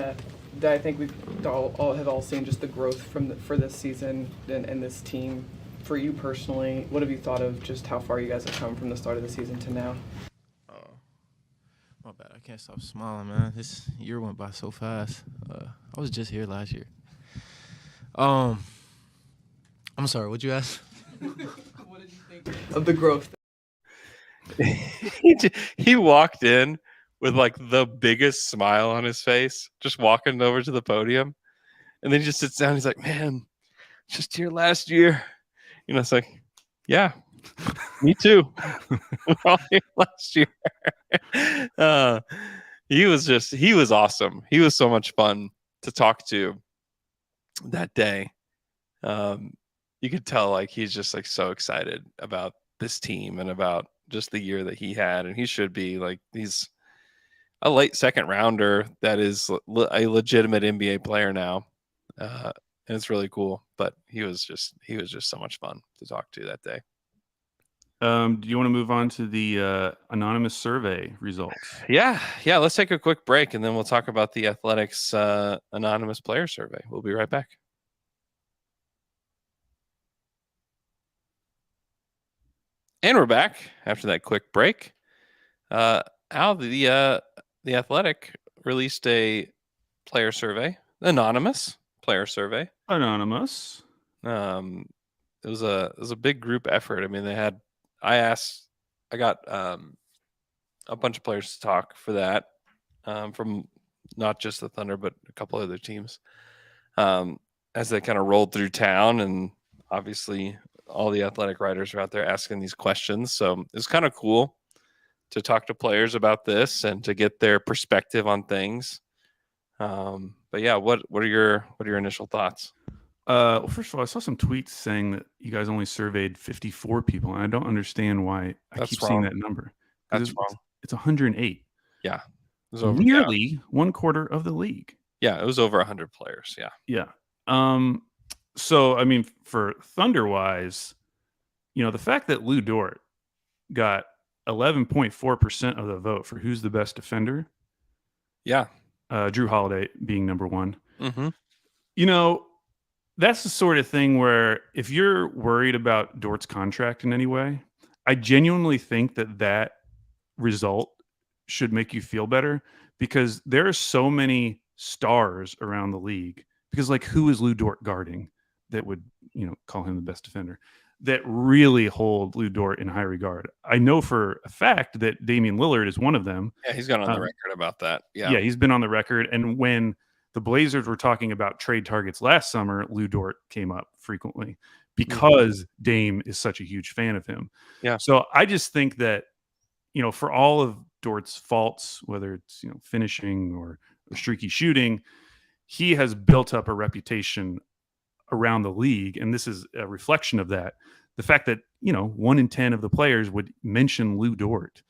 I think we've all seen just the growth for this season and this team. For you personally, what have you thought of just how far you guys have come from the start of the season to now? My bad. I can't stop smiling, man. This year went by so fast. I was just here last year. I'm sorry. What'd you ask? What did you think of the growth? He walked in with like the biggest smile on his face, just walking over to the podium, and then he just sits down. He's like, "Man, just here last year." You know, it's like, yeah. Me too. We're all here last year. He was awesome. He was so much fun to talk to that day. You could tell like he's just like so excited about this team and about just the year that he had. And he should be like, he's a late second rounder that is a legitimate NBA player now. And it's really cool. But he was just so much fun to talk to that day. Do you want to move on to the anonymous survey results? Yeah. Let's take a quick break, and then we'll talk about the Athletics anonymous player survey. We'll be right back. And we're back after that quick break. Al, the Athletic released a player survey, anonymous player survey. Anonymous. It was a big group effort. I mean, I got a bunch of players to talk for that, from not just the Thunder but a couple other teams, as they kind of rolled through town, and obviously all the Athletic writers are out there asking these questions. So it's kind of cool to talk to players about this and to get their perspective on things. But yeah, what are your initial thoughts? Well, first of all, I saw some tweets saying that you guys only surveyed 54 people, and I don't understand why I keep seeing that number. That's wrong. It's 108. Yeah. It was nearly 1/4 of the league. Yeah, it was over 100 players. Yeah. Yeah. So, I mean, for Thunder-wise, the fact that Lou Dort got 11.4% of the vote for who's the best defender. Yeah. Drew Holiday being number one. Mm-hmm. That's the sort of thing where if you're worried about Dort's contract in any way, I genuinely think that result should make you feel better, because there are so many stars around the league. Because, like, who is Lou Dort guarding that would, call him the best defender, that really hold Lou Dort in high regard? I know for a fact that Damian Lillard is one of them. Yeah, he's gone on the record about that. Yeah. Yeah, he's been on the record. And when the Blazers were talking about trade targets last summer, Lou Dort came up frequently because Dame is such a huge fan of him. Yeah. So I just think that, for all of Dort's faults, whether it's, finishing or streaky shooting, he has built up a reputation around the league. And this is a reflection of that. The fact that, 1 in 10 of the players would mention Lou Dort.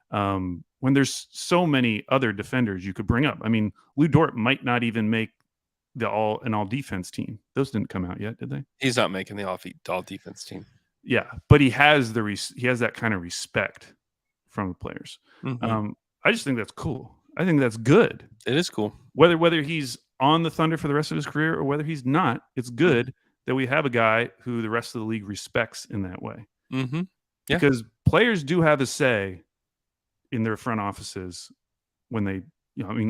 When there's so many other defenders you could bring up. I mean, Lou Dort might not even make the all defense team. Those didn't come out yet, did they? He's not making the all defense team. Yeah, but he has that kind of respect from the players. Mm-hmm. I just think that's cool. I think that's good. It is cool. Whether he's on the Thunder for the rest of his career or whether he's not, it's good that we have a guy who the rest of the league respects in that way. Mm-hmm. Yeah. Because players do have a say in their front offices when they,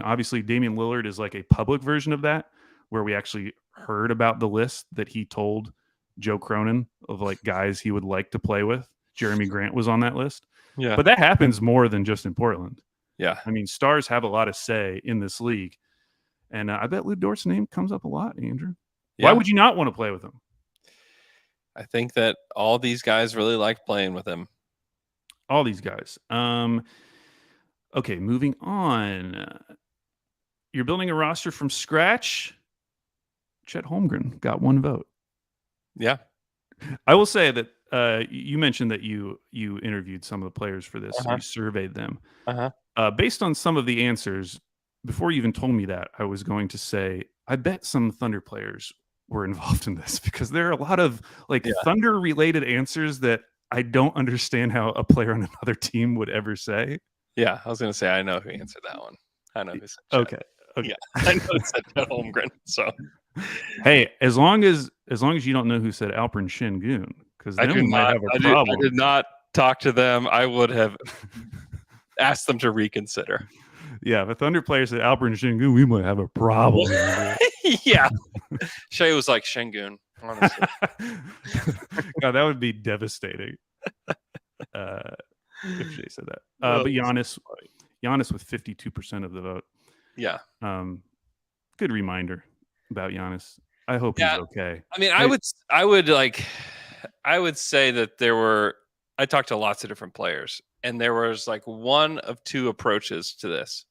obviously Damian Lillard is like a public version of that, where we actually heard about the list that he told Joe Cronin of, like, guys he would like to play with. Jeremy Grant was on that list. Yeah. But that happens more than just in Portland. Yeah. I mean, stars have a lot of say in this league. And I bet Lou Dort's name comes up a lot, Andrew. Yeah. Why would you not want to play with him? I think that all these guys really like playing with him. All these guys. Okay, moving on. You're building a roster from scratch. Chet Holmgren got 1 vote. Yeah. I will say that you mentioned that you interviewed some of the players for this. Uh-huh. You surveyed them. Uh-huh. Based on some of the answers, before you even told me that, I was going to say, I bet some Thunder players were involved in this, because there are a lot of Thunder-related answers that I don't understand how a player on another team would ever say. Yeah, I was going to say, I know who answered that one. I know who said Chet. Okay. Yeah, I know who said Chet Holmgren. So, hey, as long as you don't know who said Alperen Şengün, because then we might have a problem. I did not talk to them. I would have asked them to reconsider. Yeah, if a Thunder player said Alperen Şengün, we might have a problem. Yeah. Shea was like, Şengün, honestly. God, that would be devastating if Shea said that. But Giannis with 52% of the vote. Yeah. Good reminder about Giannis. I hope he's okay. I mean, I would say that I talked to lots of different players, and there was like one of two approaches to this.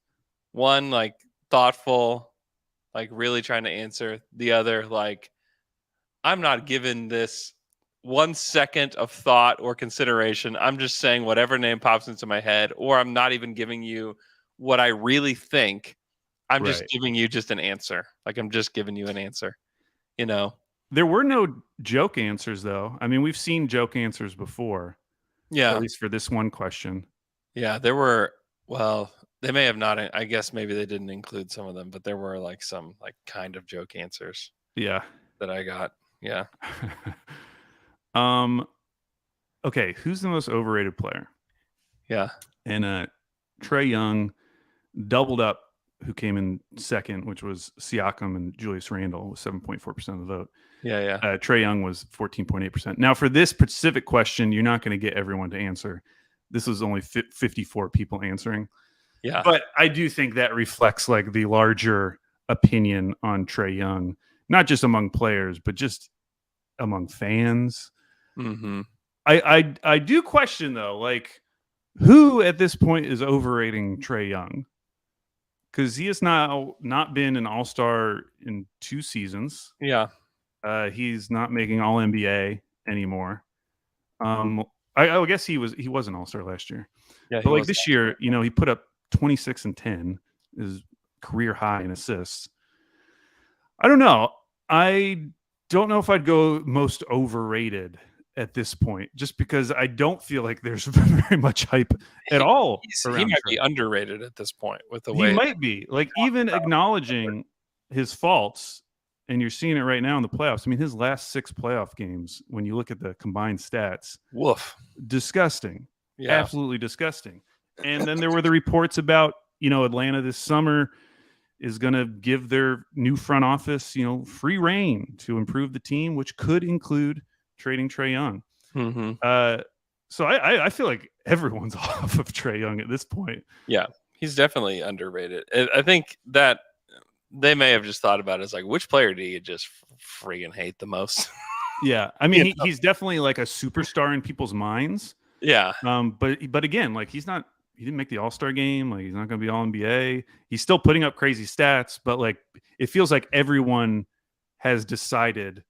One, like, thoughtful, like really trying to answer. The other, like, I'm not giving this 1 second of thought or consideration. I'm just saying whatever name pops into my head, or I'm not even giving you what I really think. I'm just giving you just an answer. Like, I'm just giving you an answer, There were no joke answers, though. I mean, we've seen joke answers before. Yeah. At least for this one question. Yeah, there were. Well, they may have not. I guess maybe they didn't include some of them, but there were like some like kind of joke answers. Yeah. That I got. Yeah. Okay, who's the most overrated player? Yeah. And Trae Young doubled up who came in second, which was Siakam and Julius Randle with 7.4% of the vote. Yeah. Trae Young was 14.8%. Now, for this specific question, you're not going to get everyone to answer. This was only 54 people answering. Yeah. But I do think that reflects like the larger opinion on Trae Young, not just among players, but just among fans. Mm-hmm. I do question though, like who at this point is overrating Trae Young? Because he has not been an All-Star in 2 seasons. Yeah. He's not making All-NBA anymore. I guess he was an All-Star last year. Yeah, but like this year, he put up 26 and 10, his career high in assists. I don't know. I don't know if I'd go most overrated at this point, just because I don't feel like there's very much hype at all. He might be underrated at this point with the way he might be. Like even acknowledging his faults, and you're seeing it right now in the playoffs. I mean, his last 6 playoff games, when you look at the combined stats, woof, disgusting, yeah, absolutely disgusting. And then there were the reports about Atlanta this summer is going to give their new front office free reign to improve the team, which could include trading Trae Young. Mm-hmm. So I feel like everyone's off of Trae Young at this point. Yeah, he's definitely underrated. I think that they may have just thought about it as like, which player do you just friggin' hate the most? Yeah, I mean, he's definitely like a superstar in people's minds. Yeah. But again, like he didn't make the All-Star game. Like he's not going to be All-NBA. He's still putting up crazy stats, but like it feels like everyone has decided,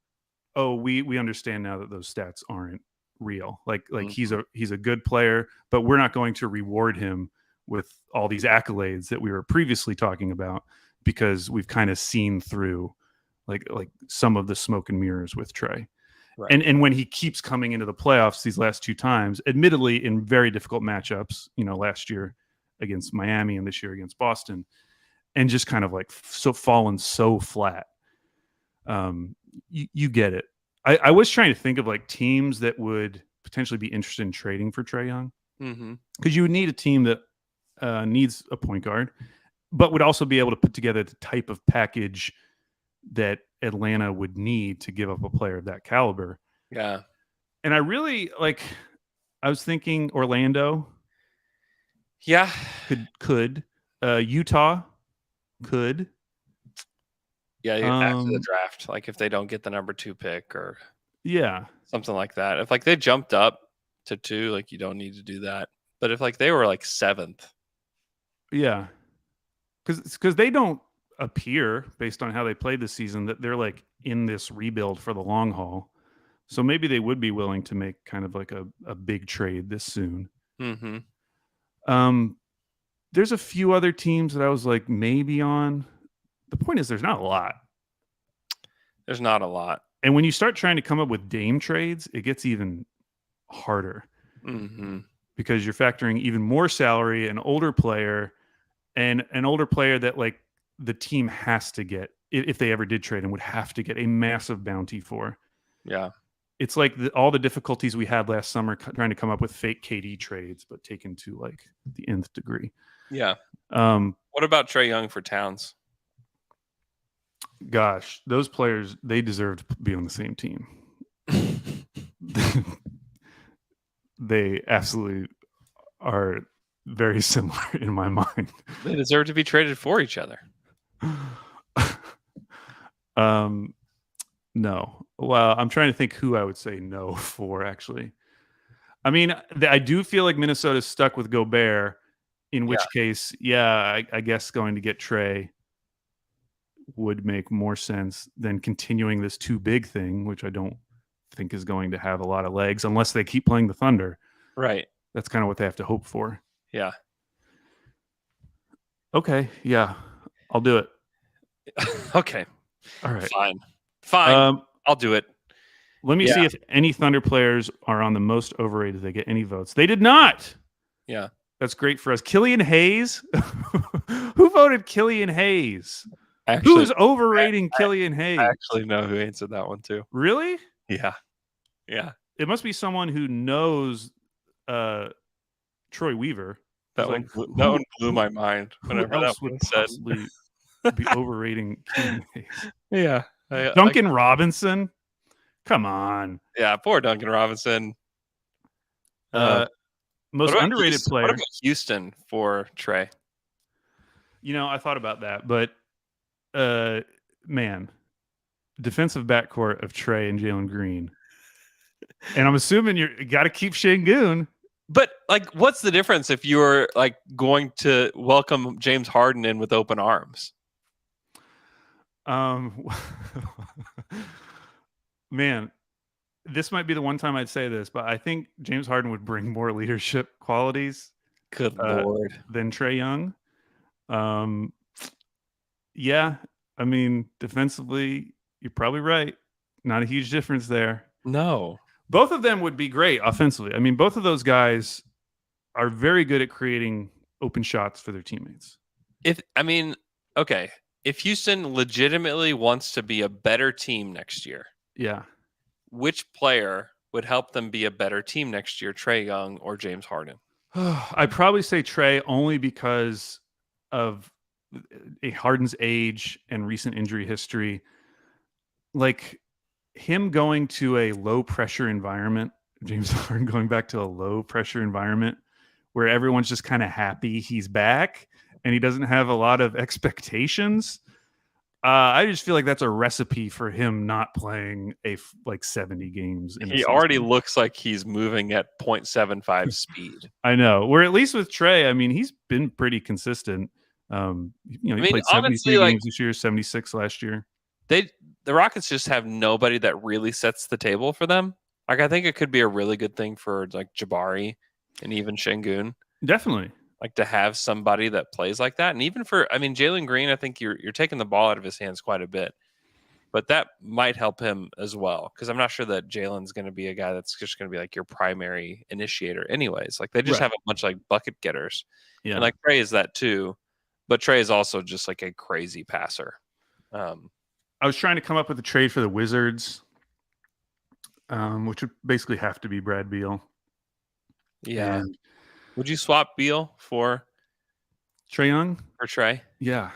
oh, we understand now that those stats aren't real. Like mm-hmm. he's a good player, but we're not going to reward him with all these accolades that we were previously talking about, because we've kind of seen through like some of the smoke and mirrors with Trae. Right. And when he keeps coming into the playoffs these last 2 times, admittedly in very difficult matchups, last year against Miami and this year against Boston, and just kind of like fallen so flat. You get it. I was trying to think of like teams that would potentially be interested in trading for Trae Young, because you would need a team that needs a point guard, but would also be able to put together the type of package that Atlanta would need to give up a player of that caliber. Yeah. And I really I was thinking Orlando. Yeah. Could Utah could. Yeah, after the draft, like if they don't get the number 2 pick or something like that. If like they jumped up to 2, like you don't need to do that. But if like they were like 7th. Yeah. Because they don't appear, based on how they played this season, that they're like in this rebuild for the long haul. So maybe they would be willing to make kind of like a big trade this soon. Mm-hmm. There's a few other teams that I was like maybe on. The point is there's not a lot. There's not a lot. And when you start trying to come up with Dame trades, it gets even harder. Mm-hmm. Because you're factoring even more salary, an older player, and an older player that like the team has to get, if they ever did trade, and would have to get a massive bounty for. Yeah. It's like all the difficulties we had last summer trying to come up with fake KD trades, but taken to like the nth degree. Yeah. What about Trae Young for Towns? Gosh, those players, they deserve to be on the same team. They absolutely are very similar in my mind. They deserve to be traded for each other. No. Well, I'm trying to think who I would say no for, actually. I mean, I do feel like Minnesota's stuck with Gobert, in which case, I guess going to get Trae would make more sense than continuing this too big thing, which I don't think is going to have a lot of legs unless they keep playing the Thunder. Right. That's kind of what they have to hope for. Yeah. Okay. Yeah. I'll do it. Okay. All right. Fine. I'll do it. Let me see if any Thunder players are on the most overrated. They get any votes. They did not. Yeah. That's great for us. Killian Hayes. Who voted Killian Hayes? Actually, Who is overrating Killian Hayes? I actually know who answered that one too. Really? Yeah. Yeah. It must be someone who knows Troy Weaver. That one blew my mind whenever that would was said. possibly be overrating Killian Hayes. Yeah. Duncan Robinson? Come on. Yeah, poor Duncan Robinson. Most underrated player. What about Houston for Trey? I thought about that, but man, defensive backcourt of Trey and Jalen Green. And I'm assuming you got to keep Şengün. But what's the difference if you're going to welcome James Harden in with open arms? Man, this might be the one time I'd say this, but I think James Harden would bring more leadership qualities. Good Lord. Than Trae Young. Yeah, I mean, defensively, you're probably right. Not a huge difference there. No. Both of them would be great offensively. I mean, both of those guys are very good at creating open shots for their teammates. If Houston legitimately wants to be a better team next year, which player would help them be a better team next year, Trae Young or James Harden? I'd probably say Trae only because of Harden's age and recent injury history. Like him going to a low pressure environment, James Harden going back to a low pressure environment where everyone's just kind of happy he's back and he doesn't have a lot of expectations. I just feel like that's a recipe for him not playing 70 games. He already looks like he's moving at 0.75 speed. I know. Where at least with Trae, I mean, he's been pretty consistent. He played 73 games this year, 76 last year. The Rockets just have nobody that really sets the table for them. I think it could be a really good thing for Jabari and even Şengün. Definitely. To have somebody that plays like that. And even for, Jalen Green, I think you're taking the ball out of his hands quite a bit. But that might help him as well. Because I'm not sure that Jalen's going to be a guy that's just going to be your primary initiator anyways. They just have a bunch of bucket getters. Yeah. And Trae is that too. But Trae is also just a crazy passer. I was trying to come up with a trade for the Wizards, which would basically have to be Brad Beal. Yeah. And would you swap Beal for Trae Young? For Trae? Yeah.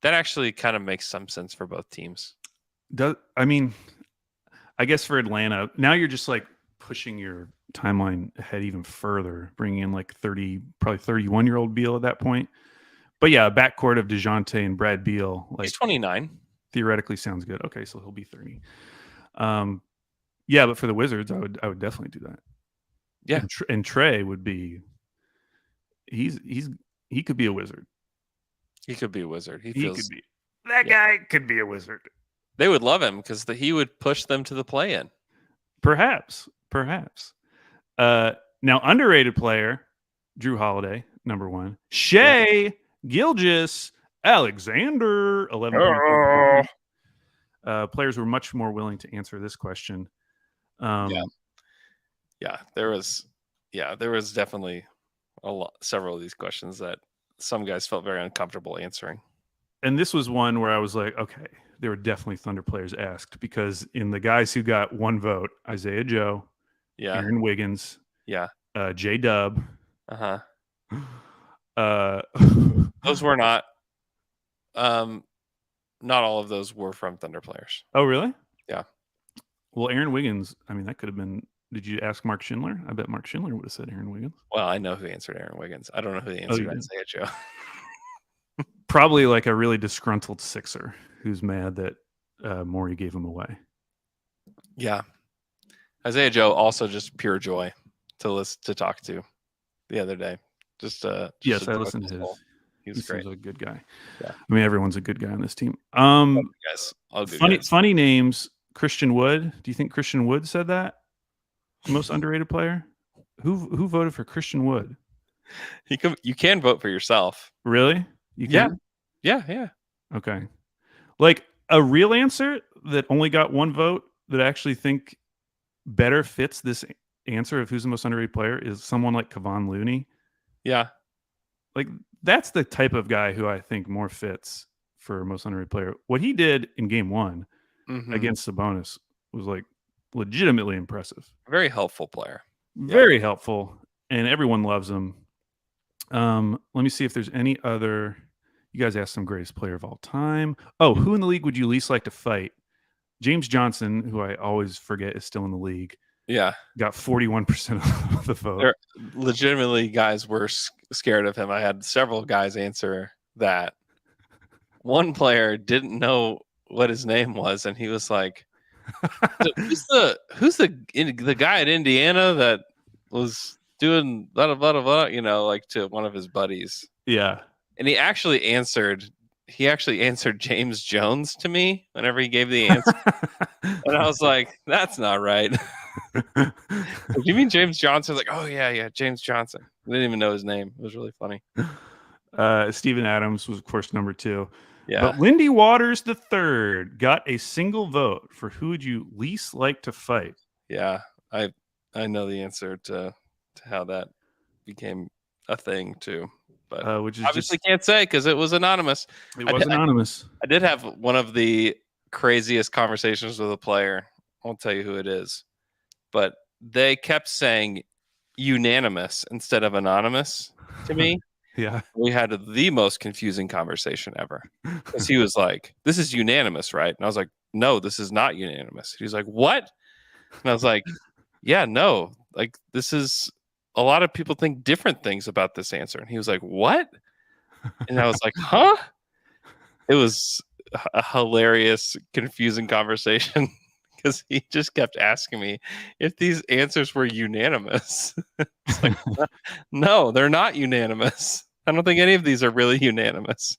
That actually kind of makes some sense for both teams. I guess for Atlanta, now you're just pushing your timeline ahead even further, bringing in probably 31-year-old Beal at that point. But yeah, a backcourt of DeJounte and Brad Beal. He's 29. Theoretically sounds good. Okay, so he'll be 30. Yeah, but for the Wizards, I would definitely do that. Yeah. And Trae would be he could be a wizard. He could be a wizard. That guy could be a wizard. They would love him because he would push them to the play-in. Perhaps. Now, underrated player, Drew Holiday, number 1. Shai Gilgeous Alexander, 11. Players were much more willing to answer this question. There was definitely several of these questions that some guys felt very uncomfortable answering. And this was one where I was like, okay, there were definitely Thunder players asked, because in the guys who got one vote, Isaiah Joe, Aaron Wiggins, J-Dub. Those were not all of those were from Thunder players. Oh, really? Yeah. Well, Aaron Wiggins, that could have been. Did you ask Mark Schindler? I bet Mark Schindler would have said Aaron Wiggins. Well, I know who answered Aaron Wiggins. I don't know who answered Isaiah Joe. Probably a really disgruntled Sixer who's mad that Morey gave him away. Yeah. Isaiah Joe, also just pure joy to talk to the other day. Yes, I listened to his. He was great. He's a good guy. Yeah. Everyone's a good guy on this team. All funny names. Christian Wood. Do you think Christian Wood said that? Most underrated player? Who voted for Christian Wood? You can vote for yourself. Really? You can? Yeah. Okay. A real answer that only got one vote that I actually think better fits this answer of who's the most underrated player is someone like Kevon Looney. Yeah. Like, that's the type of guy who I think more fits for most underrated player. What he did in game 1 against Sabonis was like legitimately impressive. Very helpful player. Very helpful, and everyone loves him. Let me see if there's any other. You guys asked some greatest player of all time. Oh, who in the league would you least like to fight? James Johnson, who I always forget is still in the league. Yeah. Got 41% of the vote. There, legitimately, guys were scared of him. I had several guys answer that. One player didn't know what his name was, and he was like, who's the guy at Indiana that was doing blah, blah, blah, blah, like to one of his buddies. Yeah. And he actually answered James Jones to me whenever he gave the answer. And I was like, that's not right. Do you mean James Johnson? Like, oh yeah, James Johnson. I didn't even know his name. It was really funny. Steven Adams was, of course, number 2. Yeah. But Lindy Waters III got a single vote for who would you least like to fight? Yeah, I know the answer to how that became a thing too. But which is obviously can't say because it was anonymous. It was anonymous. I did have one of the craziest conversations with a player. I won't tell you who it is, but they kept saying unanimous instead of anonymous to me. Yeah. We had the most confusing conversation ever because he was like, this is unanimous, right? And I was like, no, this is not unanimous. He was like, what? And I was like, yeah, no, like this is, a lot of people think different things about this answer. And he was like, what? And I was like, huh? It was a hilarious, confusing conversation because he just kept asking me if these answers were unanimous. It's like, no, they're not unanimous. I don't think any of these are really unanimous.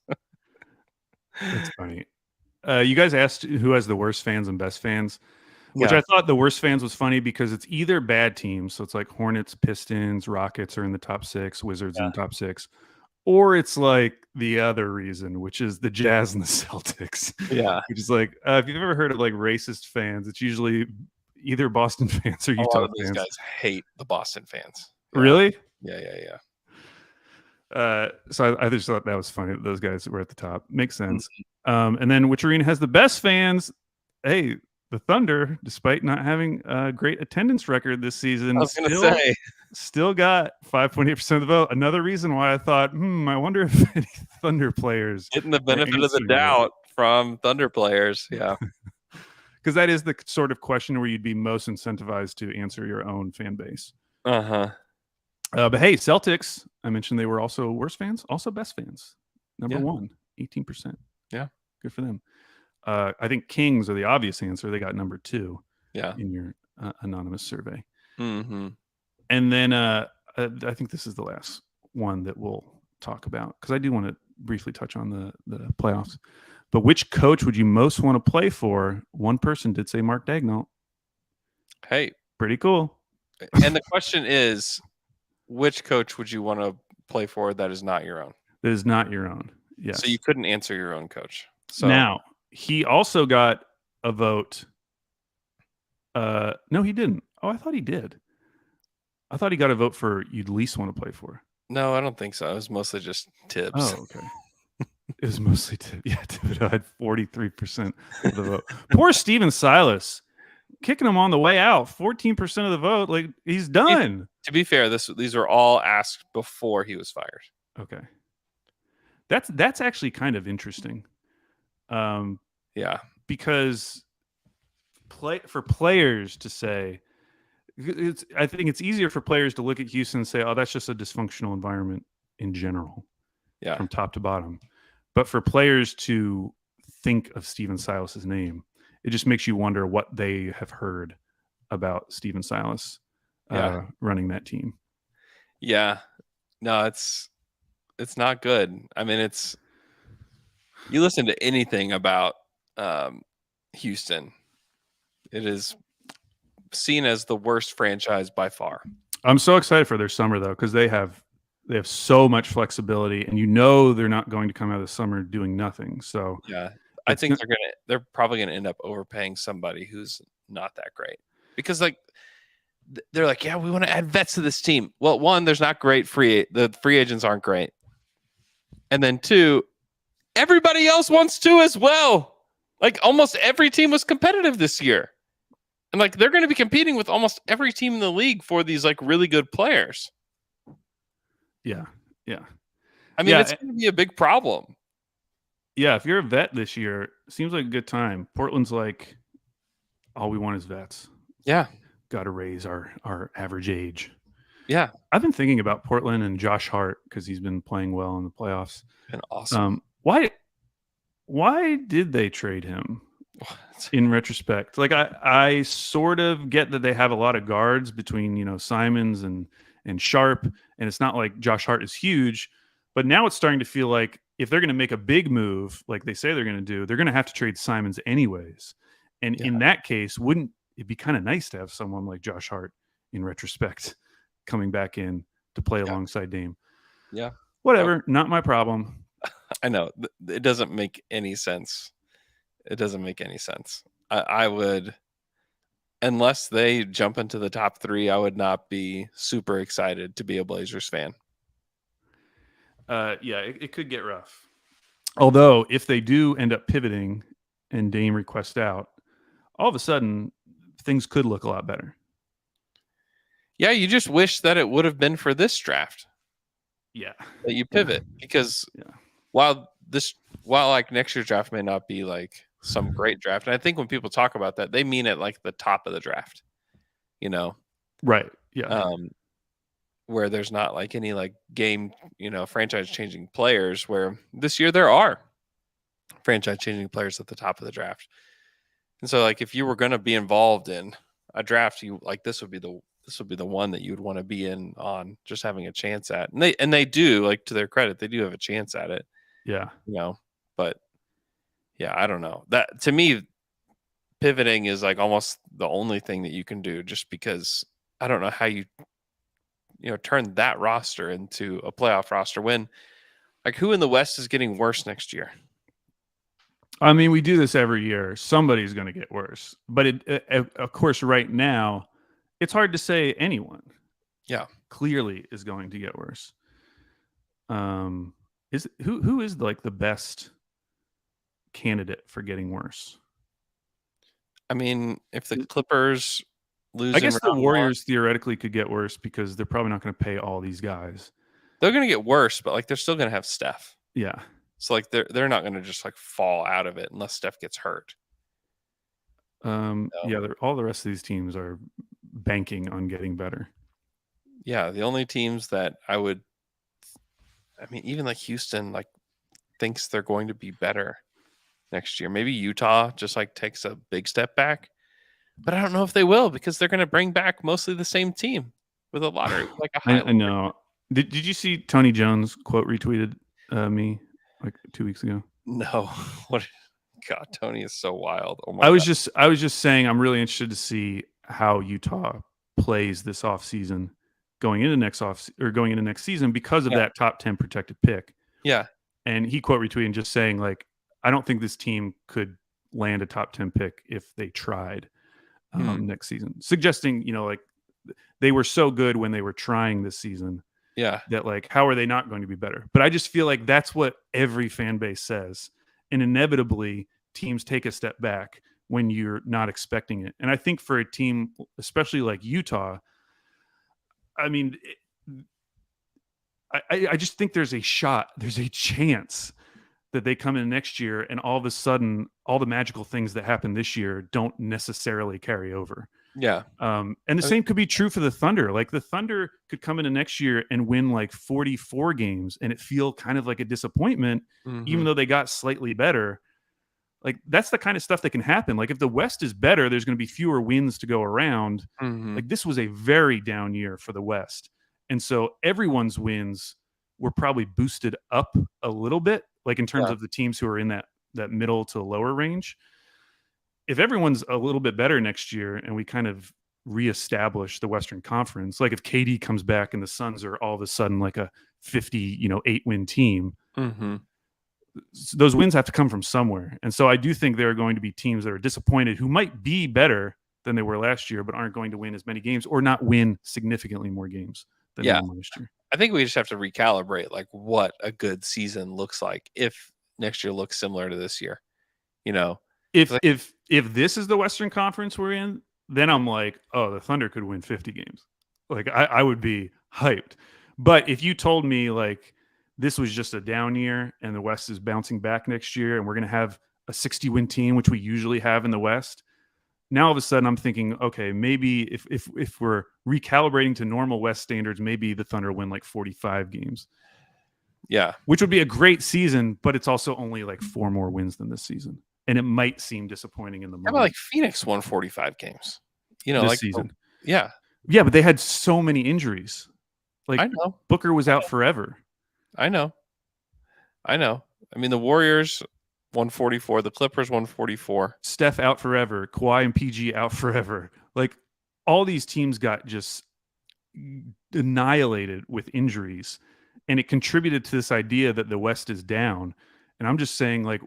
That's funny. You guys asked who has the worst fans and best fans, which Yeah. I thought the worst fans was funny because it's either bad teams, so it's like Hornets, Pistons, Rockets are in the top 6, Wizards in the top 6, or it's like the other reason, which is the Jazz and the Celtics. Yeah. Which is like, if you've ever heard of like racist fans, it's usually either Boston fans or A lot Utah of these fans. guys hate the Boston fans. Yeah. Really? Yeah. So I just thought that was funny that those guys were at the top. Makes sense. And then which arena has the best fans? Hey, the Thunder, despite not having a great attendance record this season, I was going to say, still got 5.8% of the vote. Another reason why I thought, I wonder if any Thunder players getting the benefit of the answering doubt from Thunder players. Yeah. Because that is the sort of question where you'd be most incentivized to answer your own fan base. Uh-huh. But hey, Celtics, I mentioned they were also worst fans, also best fans. Number 1, 18%. Yeah. Good for them. I think Kings are the obvious answer. They got number 2 in your anonymous survey. Mm-hmm. And then I think this is the last one that we'll talk about because I do want to briefly touch on the playoffs. But which coach would you most want to play for? One person did say Mark Daigneault. Hey. Pretty cool. And the question is, which coach would you want to play for that is not your own? That is not your own. Yes. So you couldn't answer your own coach. So now, he also got a vote. No, he didn't. Oh, I thought he did. I thought he got a vote for you'd least want to play for. No, I don't think so. It was mostly just Tibbs. Oh, okay. It was mostly Tibbs. Yeah, Thibodeau had 43% of the vote. Poor Steven Silas, kicking him on the way out. 14% of the vote. Like, he's done. To be fair, these were all asked before he was fired. Okay. That's actually kind of interesting. Yeah. Because for players to say, I think it's easier for players to look at Houston and say, oh, that's just a dysfunctional environment in general. Yeah. From top to bottom. But for players to think of Steven Silas's name, it just makes you wonder what they have heard about Steven Silas running that team. Yeah. No, it's not good. I mean, you listen to anything about Houston, it is seen as the worst franchise by far. I'm so excited for their summer though, because they have so much flexibility, and they're not going to come out of the summer doing nothing. So yeah, I think they're probably gonna end up overpaying somebody who's not that great. because like they're like, yeah, we want to add vets to this team. Well, one, there's not great the free agents aren't great, and then two, everybody else wants to as well. Like almost every team was competitive this year, and like they're going to be competing with almost every team in the league for these like really good players. Yeah. I mean, it's going to be a big problem. Yeah, if you're a vet this year, seems like a good time. Portland's like, all we want is vets. Yeah. Got to raise our average age. Yeah. I've been thinking about Portland and Josh Hart because he's been playing well in the playoffs. Been awesome. Why did they trade him? In retrospect, like I sort of get that they have a lot of guards between Simons and Sharp, and it's not like Josh Hart is huge, but now it's starting to feel like if they're going to make a big move like they say they're going to do, they're going to have to trade Simons anyways. And in that case, wouldn't it be kind of nice to have someone like Josh Hart in retrospect coming back in to play alongside Dame? Yeah. Whatever. Not my problem. I know. It doesn't make any sense. It doesn't make any sense. I would, unless they jump into the top 3, I would not be super excited to be a Blazers fan. It could get rough. Although, if they do end up pivoting and Dame requests out, all of a sudden, things could look a lot better. Yeah, you just wish that it would have been for this draft. Yeah. That you pivot. Because while like next year's draft may not be like some great draft, and I think when people talk about that, they mean it like the top of the draft. Right. Yeah. Where there's not like any like game, franchise changing players, where this year there are franchise changing players at the top of the draft. And so like if you were going to be involved in a draft, you like this would be the one that you would want to be in on just having a chance at. And they do, like to their credit, they do have a chance at it. Yeah. But yeah, I don't know. That to me, pivoting is like almost the only thing that you can do, just because I don't know how you turn that roster into a playoff roster when like who in the West is getting worse next year? I mean, we do this every year. Somebody's going to get worse, but of course, right now, it's hard to say anyone. Yeah, clearly is going to get worse. Who is like the best candidate for getting worse? I mean, if the Clippers lose, I guess the Warriors theoretically could get worse because they're probably not going to pay all these guys. They're going to get worse, but like they're still going to have Steph. Yeah. So like they're not going to just like fall out of it unless Steph gets hurt. Yeah, all the rest of these teams are banking on getting better. Yeah, the only teams that even like Houston like thinks they're going to be better next year. Maybe Utah just like takes a big step back, but I don't know if they will because they're going to bring back mostly the same team with a lottery. Like I know. Did you see Tony Jones quote retweeted me like 2 weeks ago? No. What? God, Tony is so wild. Oh my I was just saying I'm really interested to see how Utah plays this offseason going into next season because of that top 10 protected pick. Yeah. And he quote retweeted just saying like, I don't think this team could land a top 10 pick if they tried next season, suggesting, like they were so good when they were trying this season. Yeah. That like, how are they not going to be better? But I just feel like that's what every fan base says. And inevitably teams take a step back when you're not expecting it. And I think for a team, especially like Utah, I mean, I just think there's a chance that they come in next year and all of a sudden all the magical things that happen this year don't necessarily carry over. Yeah. And the same could be true for the Thunder. Like the Thunder could come into next year and win like 44 games and it feel kind of like a disappointment, even though they got slightly better. Like that's the kind of stuff that can happen. Like if the West is better, there's going to be fewer wins to go around. Like this was a very down year for the West. And so everyone's wins were probably boosted up a little bit, like in terms of the teams who are in that middle to lower range. If everyone's a little bit better next year and we kind of reestablish the Western Conference, like if KD comes back and the Suns are all of a sudden like a 8-win team, those wins have to come from somewhere. And so I do think there are going to be teams that are disappointed who might be better than they were last year, but aren't going to win as many games or not win significantly more games than they won last year. I think we just have to recalibrate like what a good season looks like if next year looks similar to this year. You know, if this is the Western Conference we're in, then I'm like, oh, the Thunder could win 50 games. Like I would be hyped. But if you told me like this was just a down year and the West is bouncing back next year and we're going to have a 60-win team, which we usually have in the West, now all of a sudden I'm thinking, okay, maybe if we're recalibrating to normal West standards, maybe the Thunder win like 45 games. Yeah. Which would be a great season, but it's also only like 4 more wins than this season. And it might seem disappointing in the moment. How about like Phoenix won 45 games? You know, this like season. Yeah. Yeah, but they had so many injuries. Like I know. Booker was out forever. I know. I mean, the Warriors 144, the Clippers 144. Steph out forever, Kawhi and PG out forever. Like all these teams got just annihilated with injuries, and it contributed to this idea that the West is down. And I'm just saying, like,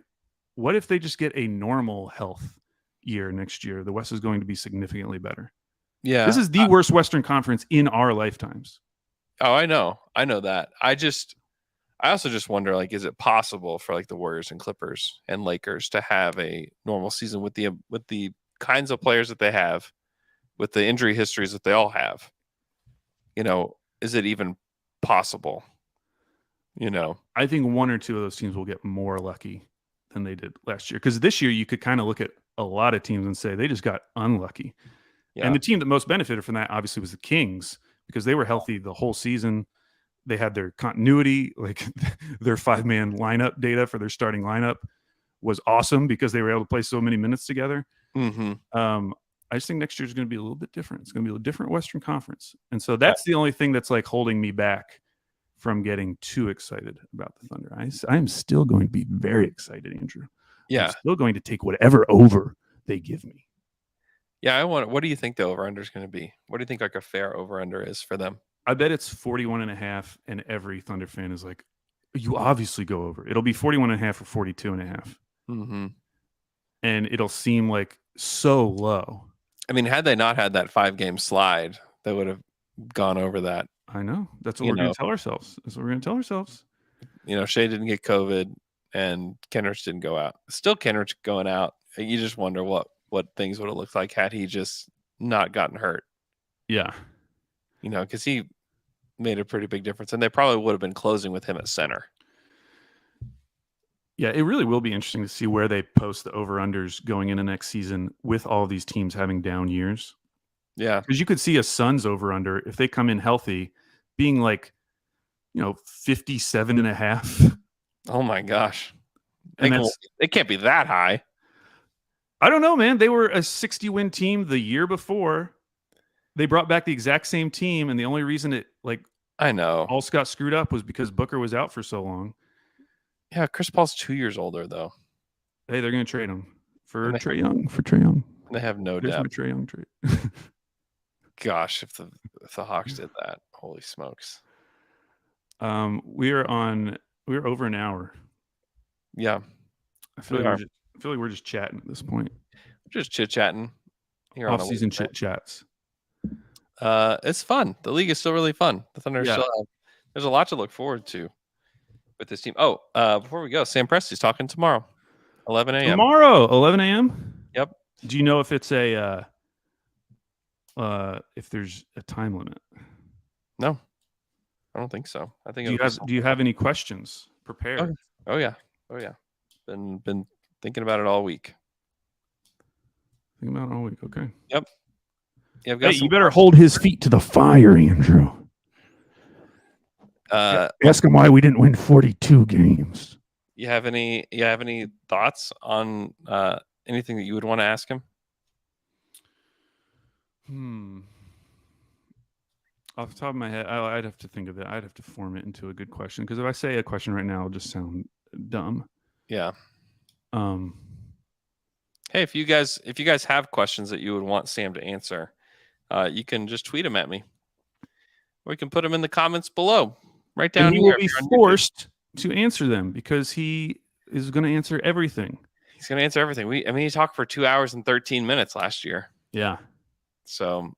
what if they just get a normal health year next year? The West is going to be significantly better. Yeah. This is the worst Western Conference in our lifetimes. Oh, I know that. I also just wonder, like, is it possible for like the Warriors and Clippers and Lakers to have a normal season with the kinds of players that they have, with the injury histories that they all have? You know, is it even possible? You know, I think 1 or 2 of those teams will get more lucky than they did last year. Because this year you could kind of look at a lot of teams and say they just got unlucky. Yeah. And the team that most benefited from that obviously was the Kings, because they were healthy the whole season. They had their continuity, like their 5-man lineup data for their starting lineup was awesome because they were able to play so many minutes together. Mm-hmm. I just think next year is going to be a little bit different. It's going to be a different Western Conference. And so that's the only thing that's like holding me back from getting too excited about the Thunder. I am still going to be very excited, Andrew. Yeah. I'm still going to take whatever over they give me. Yeah, what do you think the over-under is going to be? What do you think like a fair over-under is for them? I bet it's 41.5, and every Thunder fan is like, you obviously go over. It'll be 41.5 or 42.5. Mm-hmm. And it'll seem like so low. I mean, had they not had that 5-game slide, they would have gone over that. I know. That's what we're going to tell ourselves. That's what we're going to tell ourselves. You know, Shea didn't get COVID, and Kenrich didn't go out. Still Kenrich going out. You just wonder what things would have looked like had he just not gotten hurt. Yeah. You know, because he made a pretty big difference, and they probably would have been closing with him at center. Yeah, it really will be interesting to see where they post the over-unders going into next season with all these teams having down years. Yeah. Because you could see a Suns over-under, if they come in healthy, being like, 57.5. Oh, my gosh. It can't be that high. I don't know, man. They were a 60-win team the year before. They brought back the exact same team, and the only reason it I know all got screwed up was because Booker was out for so long. Yeah, Chris Paul's 2 years older though. Hey, they're going to trade him for Trae Young. They have no There's depth. my Trae Young trade. Gosh, if the Hawks did that, holy smokes. We're over an hour. Yeah, I feel like we're just chatting at this point. Just chit chatting here. Off-season chit chats. It's fun. The league is still really fun. The Thunder there's a lot to look forward to with this team. Oh, before we go, Sam Presti's talking tomorrow, 11 a.m. Tomorrow, 11 a.m. Yep. Do you know if it's if there's a time limit? No, I don't think so. I think. Do you have any questions prepared? Oh yeah. Been thinking about it all week. Okay. Yep. Yeah, hey, you better hold his feet to the fire, Andrew. Ask him why we didn't win 42 games. You have any thoughts on anything that you would want to ask him? Off the top of my head, I'd have to think of it. I'd have to form it into a good question, because if I say a question right now, it'll just sound dumb. Yeah. Hey, if you guys have questions that you would want Sam to answer, you can just tweet them at me. Or you can put them in the comments below. Right down here. He will be forced to answer them because he is going to answer everything. He's going to answer everything. He talked for 2 hours and 13 minutes last year. Yeah. So,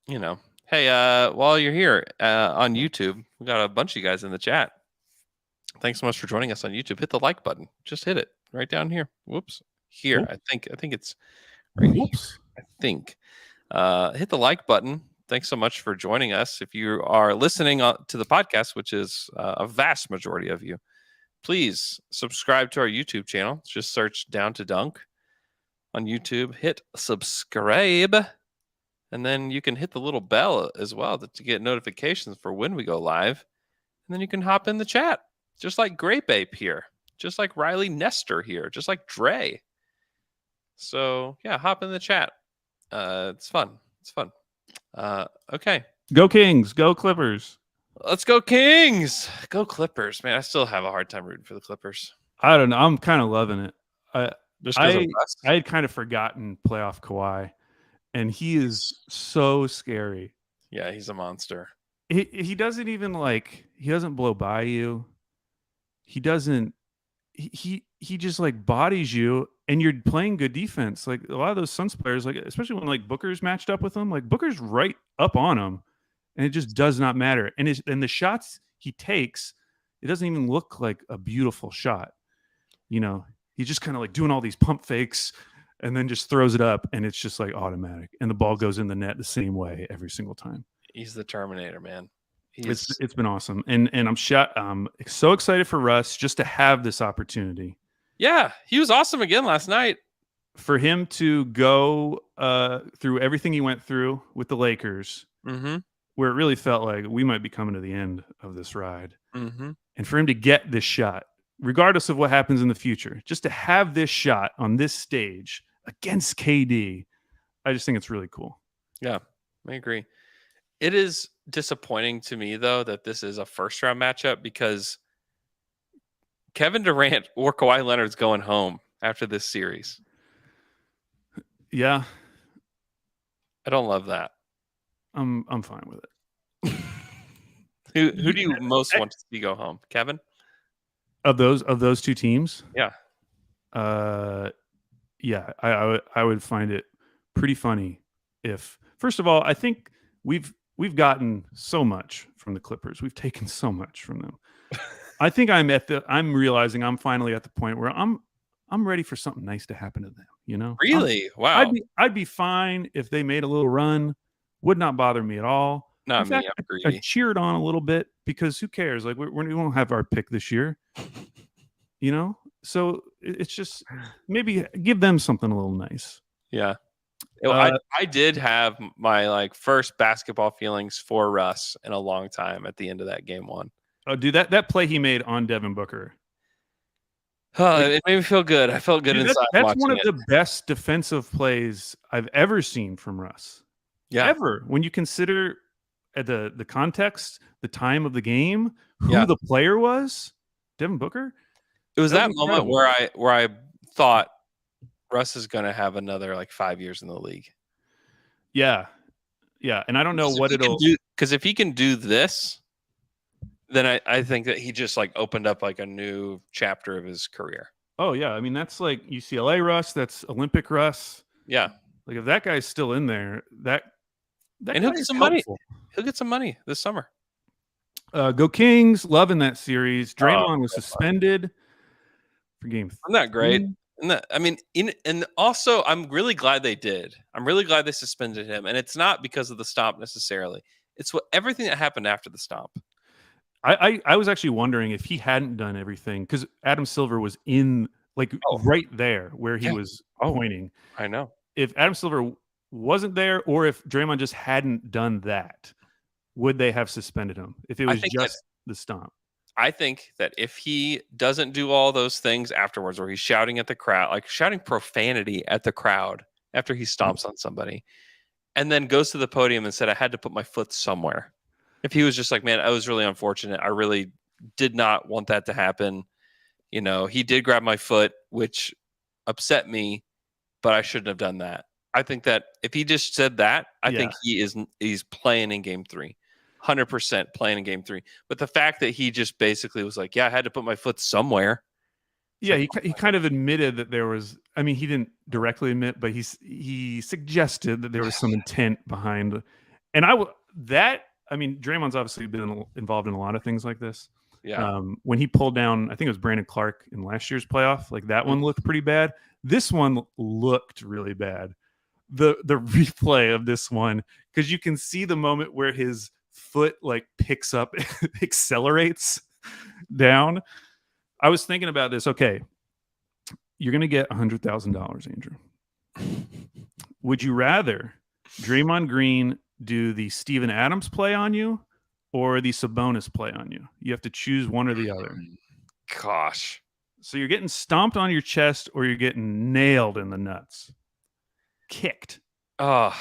hey, while you're here on YouTube, we got a bunch of you guys in the chat. Thanks so much for joining us on YouTube. Hit the like button. Just hit it right down here. Whoops. Here. Whoops. I think it's right Whoops. here. I think. Hit the like button. Thanks so much for joining us. If you are listening to the podcast, which is a vast majority of you, please subscribe to our YouTube channel. Just search Down to Dunk on YouTube. Hit subscribe. And then you can hit the little bell as well to get notifications for when we go live. And then you can hop in the chat, just like Grape Ape here, just like Riley Nestor here, just like Dre. So, yeah, hop in the chat. It's fun. It's fun. Okay. Go Kings. Go Clippers. Let's go Kings. Go Clippers. Man, I still have a hard time rooting for the Clippers. I don't know. I'm kind of loving it. I had kind of forgotten playoff Kawhi, and he is so scary. Yeah, he's a monster. He doesn't even he doesn't blow by you. He doesn't. He just bodies you, and you're playing good defense. Like a lot of those Suns players, especially when Booker's matched up with him, Booker's right up on him, and it just does not matter. And the shots he takes, it doesn't even look like a beautiful shot. He's just kind of doing all these pump fakes, and then just throws it up, and it's just automatic, and the ball goes in the net the same way every single time. He's the Terminator, man. It's been awesome, and I'm so excited for Russ just to have this opportunity. Yeah, he was awesome again last night. For him to go through everything he went through with the Lakers, where it really felt like we might be coming to the end of this ride, and for him to get this shot, regardless of what happens in the future, just to have this shot on this stage against KD, I just think it's really cool. Yeah, I agree. It is disappointing to me, though, that this is a first-round matchup because Kevin Durant or Kawhi Leonard's going home after this series. Yeah. I don't love that. I'm fine with it. Who do you most want to see go home? Kevin? Of those two teams? Yeah. Yeah, I would find it pretty funny if, first of all, I think we've gotten so much from the Clippers. We've taken so much from them. I think I'm realizing I'm finally at the point where I'm ready for something nice to happen to them, Really? Wow. I'd be fine if they made a little run. Would not bother me at all. Not In me, fact, I'm I greedy. cheered on a little bit because who cares? We won't have our pick this year. So it's just maybe give them something a little nice. Yeah. I did have my first basketball feelings for Russ in a long time at the end of that game one. Oh, dude, that play he made on Devin Booker. It made me feel good. I felt good inside. That's one of the best defensive plays I've ever seen from Russ. Yeah. Ever. When you consider the context, the time of the game, who the player was, Devin Booker. It was that moment where I thought Russ is going to have another 5 years in the league. Yeah. Yeah. And I don't know what it'll do. Because if he can do this, then I think that he just opened up a new chapter of his career. Oh, yeah. I mean, that's UCLA Russ. That's Olympic Russ. Yeah. If that guy's still in there, and he'll get some money. He'll get some money this summer. Go Kings. Loving that series. Draymond was suspended for game 3. Isn't that great? And also, I'm really glad they did. I'm really glad they suspended him. And it's not because of the stop necessarily. It's everything that happened after the stop. I was actually wondering if he hadn't done everything because Adam Silver was in right there where he was pointing. I know. If Adam Silver wasn't there, or if Draymond just hadn't done that, would they have suspended him? If it was just the stomp. I think that if he doesn't do all those things afterwards, or he's shouting at the crowd, shouting profanity at the crowd after he stomps on somebody, and then goes to the podium and said, I had to put my foot somewhere. If he was just man, I was really unfortunate. I really did not want that to happen. He did grab my foot, which upset me, but I shouldn't have done that. I think that if he just said that, I think he's playing in game 3. 100% playing in game 3. But the fact that he just basically was I had to put my foot somewhere. Yeah, he kind of admitted that there was. I mean, he didn't directly admit, but he suggested that there was some intent behind. And I mean, Draymond's obviously been involved in a lot of things like this. Yeah. When he pulled down, I think it was Brandon Clark in last year's playoff. Like that one looked pretty bad. This one looked really bad. The replay of this one, because you can see the moment where his foot like picks up, accelerates down. I was thinking about this. Okay, you're going to get $100,000, Andrew. Would you rather Draymond Green do the Steven Adams play on you or the Sabonis play on you? You have to choose one or the other. Gosh. So you're getting stomped on your chest or you're getting nailed in the nuts. Kicked. Oh,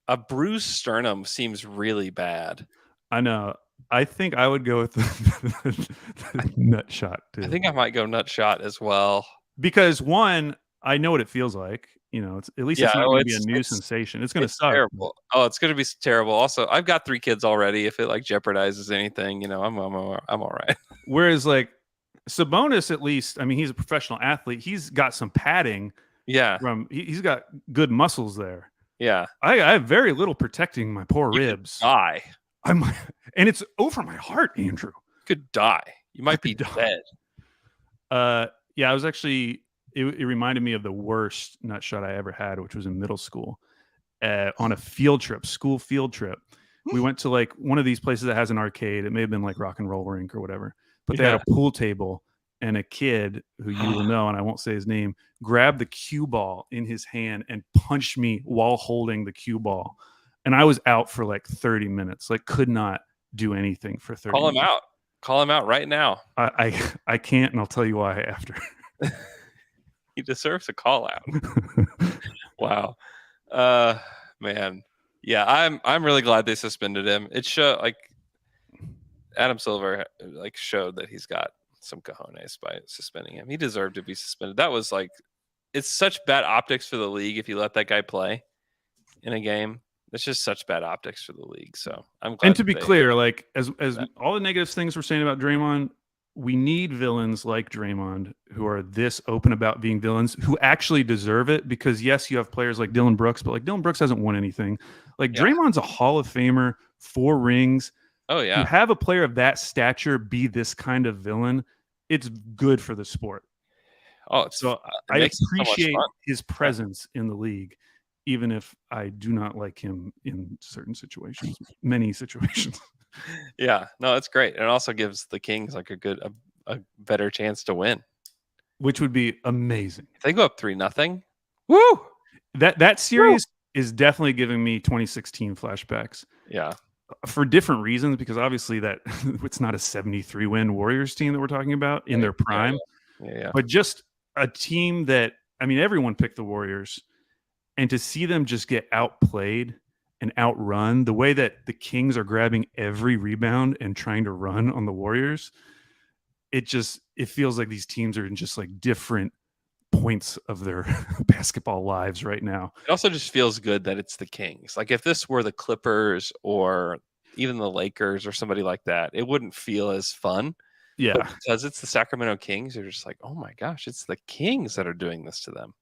a bruised sternum seems really bad. I know. I think I would go with the nut shot too. I think I might go nut shot as well. Because one, I know what it feels like. You know, it's not going to be a new sensation. It's going to suck. Terrible. Oh, it's going to be terrible. Also, I've got 3 kids already. If it like jeopardizes anything, I'm all right. Whereas like Sabonis, at least, I mean, he's a professional athlete. He's got some padding. Yeah. He's got good muscles there. Yeah. I have very little protecting my poor ribs. Die. And it's over my heart, Andrew. You could die. You might be dead. Yeah, I was actually. It reminded me of the worst nut shot I ever had, which was in middle school, on a field trip, school field trip. We went to like one of these places that has an arcade. It may have been like Rock and Roll Rink or whatever, but they had a pool table, and a kid who you will know, and I won't say his name, grabbed the cue ball in his hand and punched me while holding the cue ball. And I was out for like 30 minutes, like could not do anything for 30 minutes. Call him out right now. I can't, and I'll tell you why after. He deserves a call out. Wow. Man. Yeah, I'm really glad they suspended him. It showed like Adam Silver like showed that he's got some cojones by suspending him. He deserved to be suspended. That was like, it's such bad optics for the league if you let that guy play in a game. It's just such bad optics for the league. So I'm glad. And to be clear, like as all the negative things we're saying about Draymond, we need villains like Draymond who are this open about being villains, who actually deserve it. Because yes, you have players like Dylan Brooks, but like Dylan Brooks hasn't won anything. Like Draymond's a Hall of Famer, 4 rings. Oh yeah. To have a player of that stature be this kind of villain, it's good for the sport. Oh, so I appreciate his presence in the league, even if I do not like him in certain situations, many situations. Yeah, no, it's great. And it also gives the Kings like a better chance to win, which would be amazing. If they go up 3-0, woo! That series is definitely giving me 2016 flashbacks. Yeah, for different reasons, because obviously that it's not a 73-win Warriors team that we're talking about in their prime, but just a team that, I mean, everyone picked the Warriors, and to see them just get outplayed and outrun the way that the Kings are grabbing every rebound and trying to run on the Warriors, it feels like these teams are in just like different points of their basketball lives right now. It also just feels good that it's the Kings. Like if this were the Clippers or even the Lakers or somebody like that, it wouldn't feel as fun. Yeah. But because it's the Sacramento Kings, you're just like, oh my gosh, it's the Kings that are doing this to them.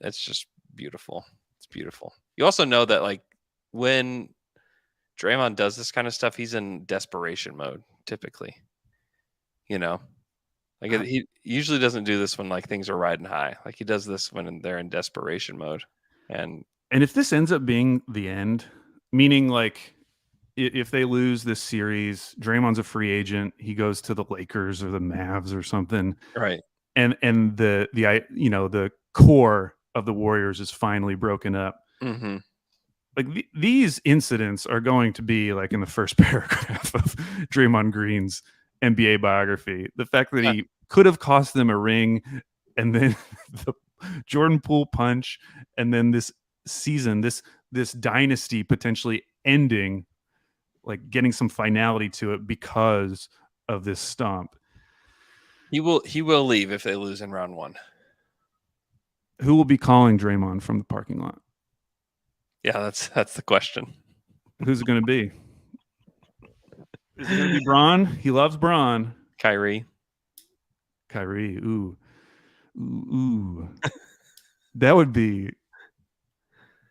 It's just beautiful. It's beautiful. You also know that like when Draymond does this kind of stuff, he's in desperation mode typically. Like he usually doesn't do this when like things are riding high. Like he does this when they're in desperation mode. And if this ends up being the end, meaning like if they lose this series, Draymond's a free agent, he goes to the Lakers or the Mavs or something. Right. And the core of the Warriors is finally broken up. Mm-hmm. Like these incidents are going to be like in the first paragraph of Draymond Green's NBA biography. The fact that he could have cost them a ring, and then the Jordan Poole punch, and then this season, this dynasty potentially ending, like getting some finality to it because of this stomp. He will leave if they lose in round 1. Who will be calling Draymond from the parking lot? Yeah, that's the question. Who's it going to be? Is it going to be Bron? He loves Bron. Kyrie. Kyrie. Ooh. That would be,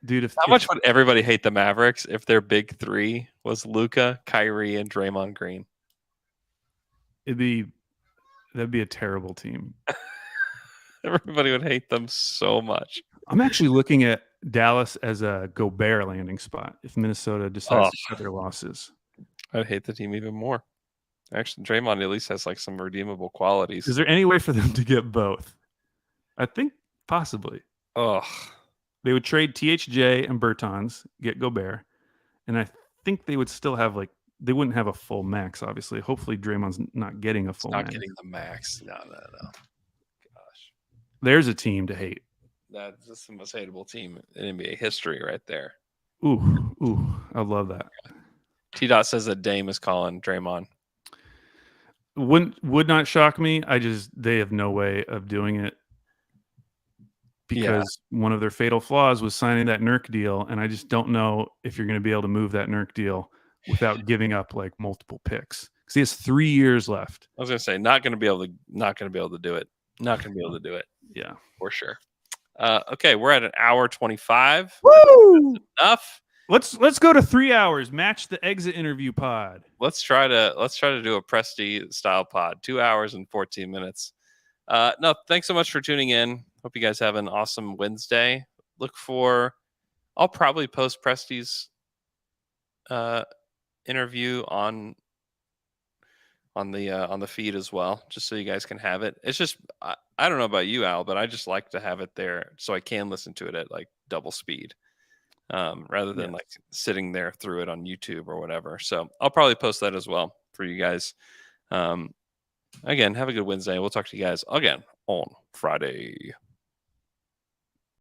dude. How much would everybody hate the Mavericks if their big three was Luka, Kyrie, and Draymond Green? That'd be a terrible team. Everybody would hate them so much. I'm actually looking at Dallas as a Gobert landing spot if Minnesota decides to cut their losses. I'd hate the team even more. Actually, Draymond at least has like some redeemable qualities. Is there any way for them to get both? I think possibly. They would trade THJ and Bertans, get Gobert, and I think they would still have they wouldn't have a full max, obviously. Hopefully Draymond's not getting a full max. Not getting the max. No. Gosh. There's a team to hate. That's the most hateable team in NBA history right there. Ooh, I love that. T-Dot says that Dame is calling Draymond. Would not shock me. They have no way of doing it because one of their fatal flaws was signing that Nurk deal, and I just don't know if you're going to be able to move that Nurk deal without giving up like multiple picks because he has 3 years left. I was going to say not going to be able to do it. Not going to be able to do it. Yeah, for sure. Okay, we're at an hour 25. Woo! Enough. Let's go to 3 hours. Match the exit interview pod. Let's try to do a Presti style pod. 2 hours and 14 minutes. No, thanks so much for tuning in. Hope you guys have an awesome Wednesday. I'll probably post Presti's interview on the feed as well, just so you guys can have it. It's just I don't know about you, Al, but I just like to have it there so I can listen to it at like double speed, rather than like sitting there through it on YouTube or whatever. So I'll probably post that as well for you guys. Again, have a good Wednesday. We'll talk to you guys again on Friday.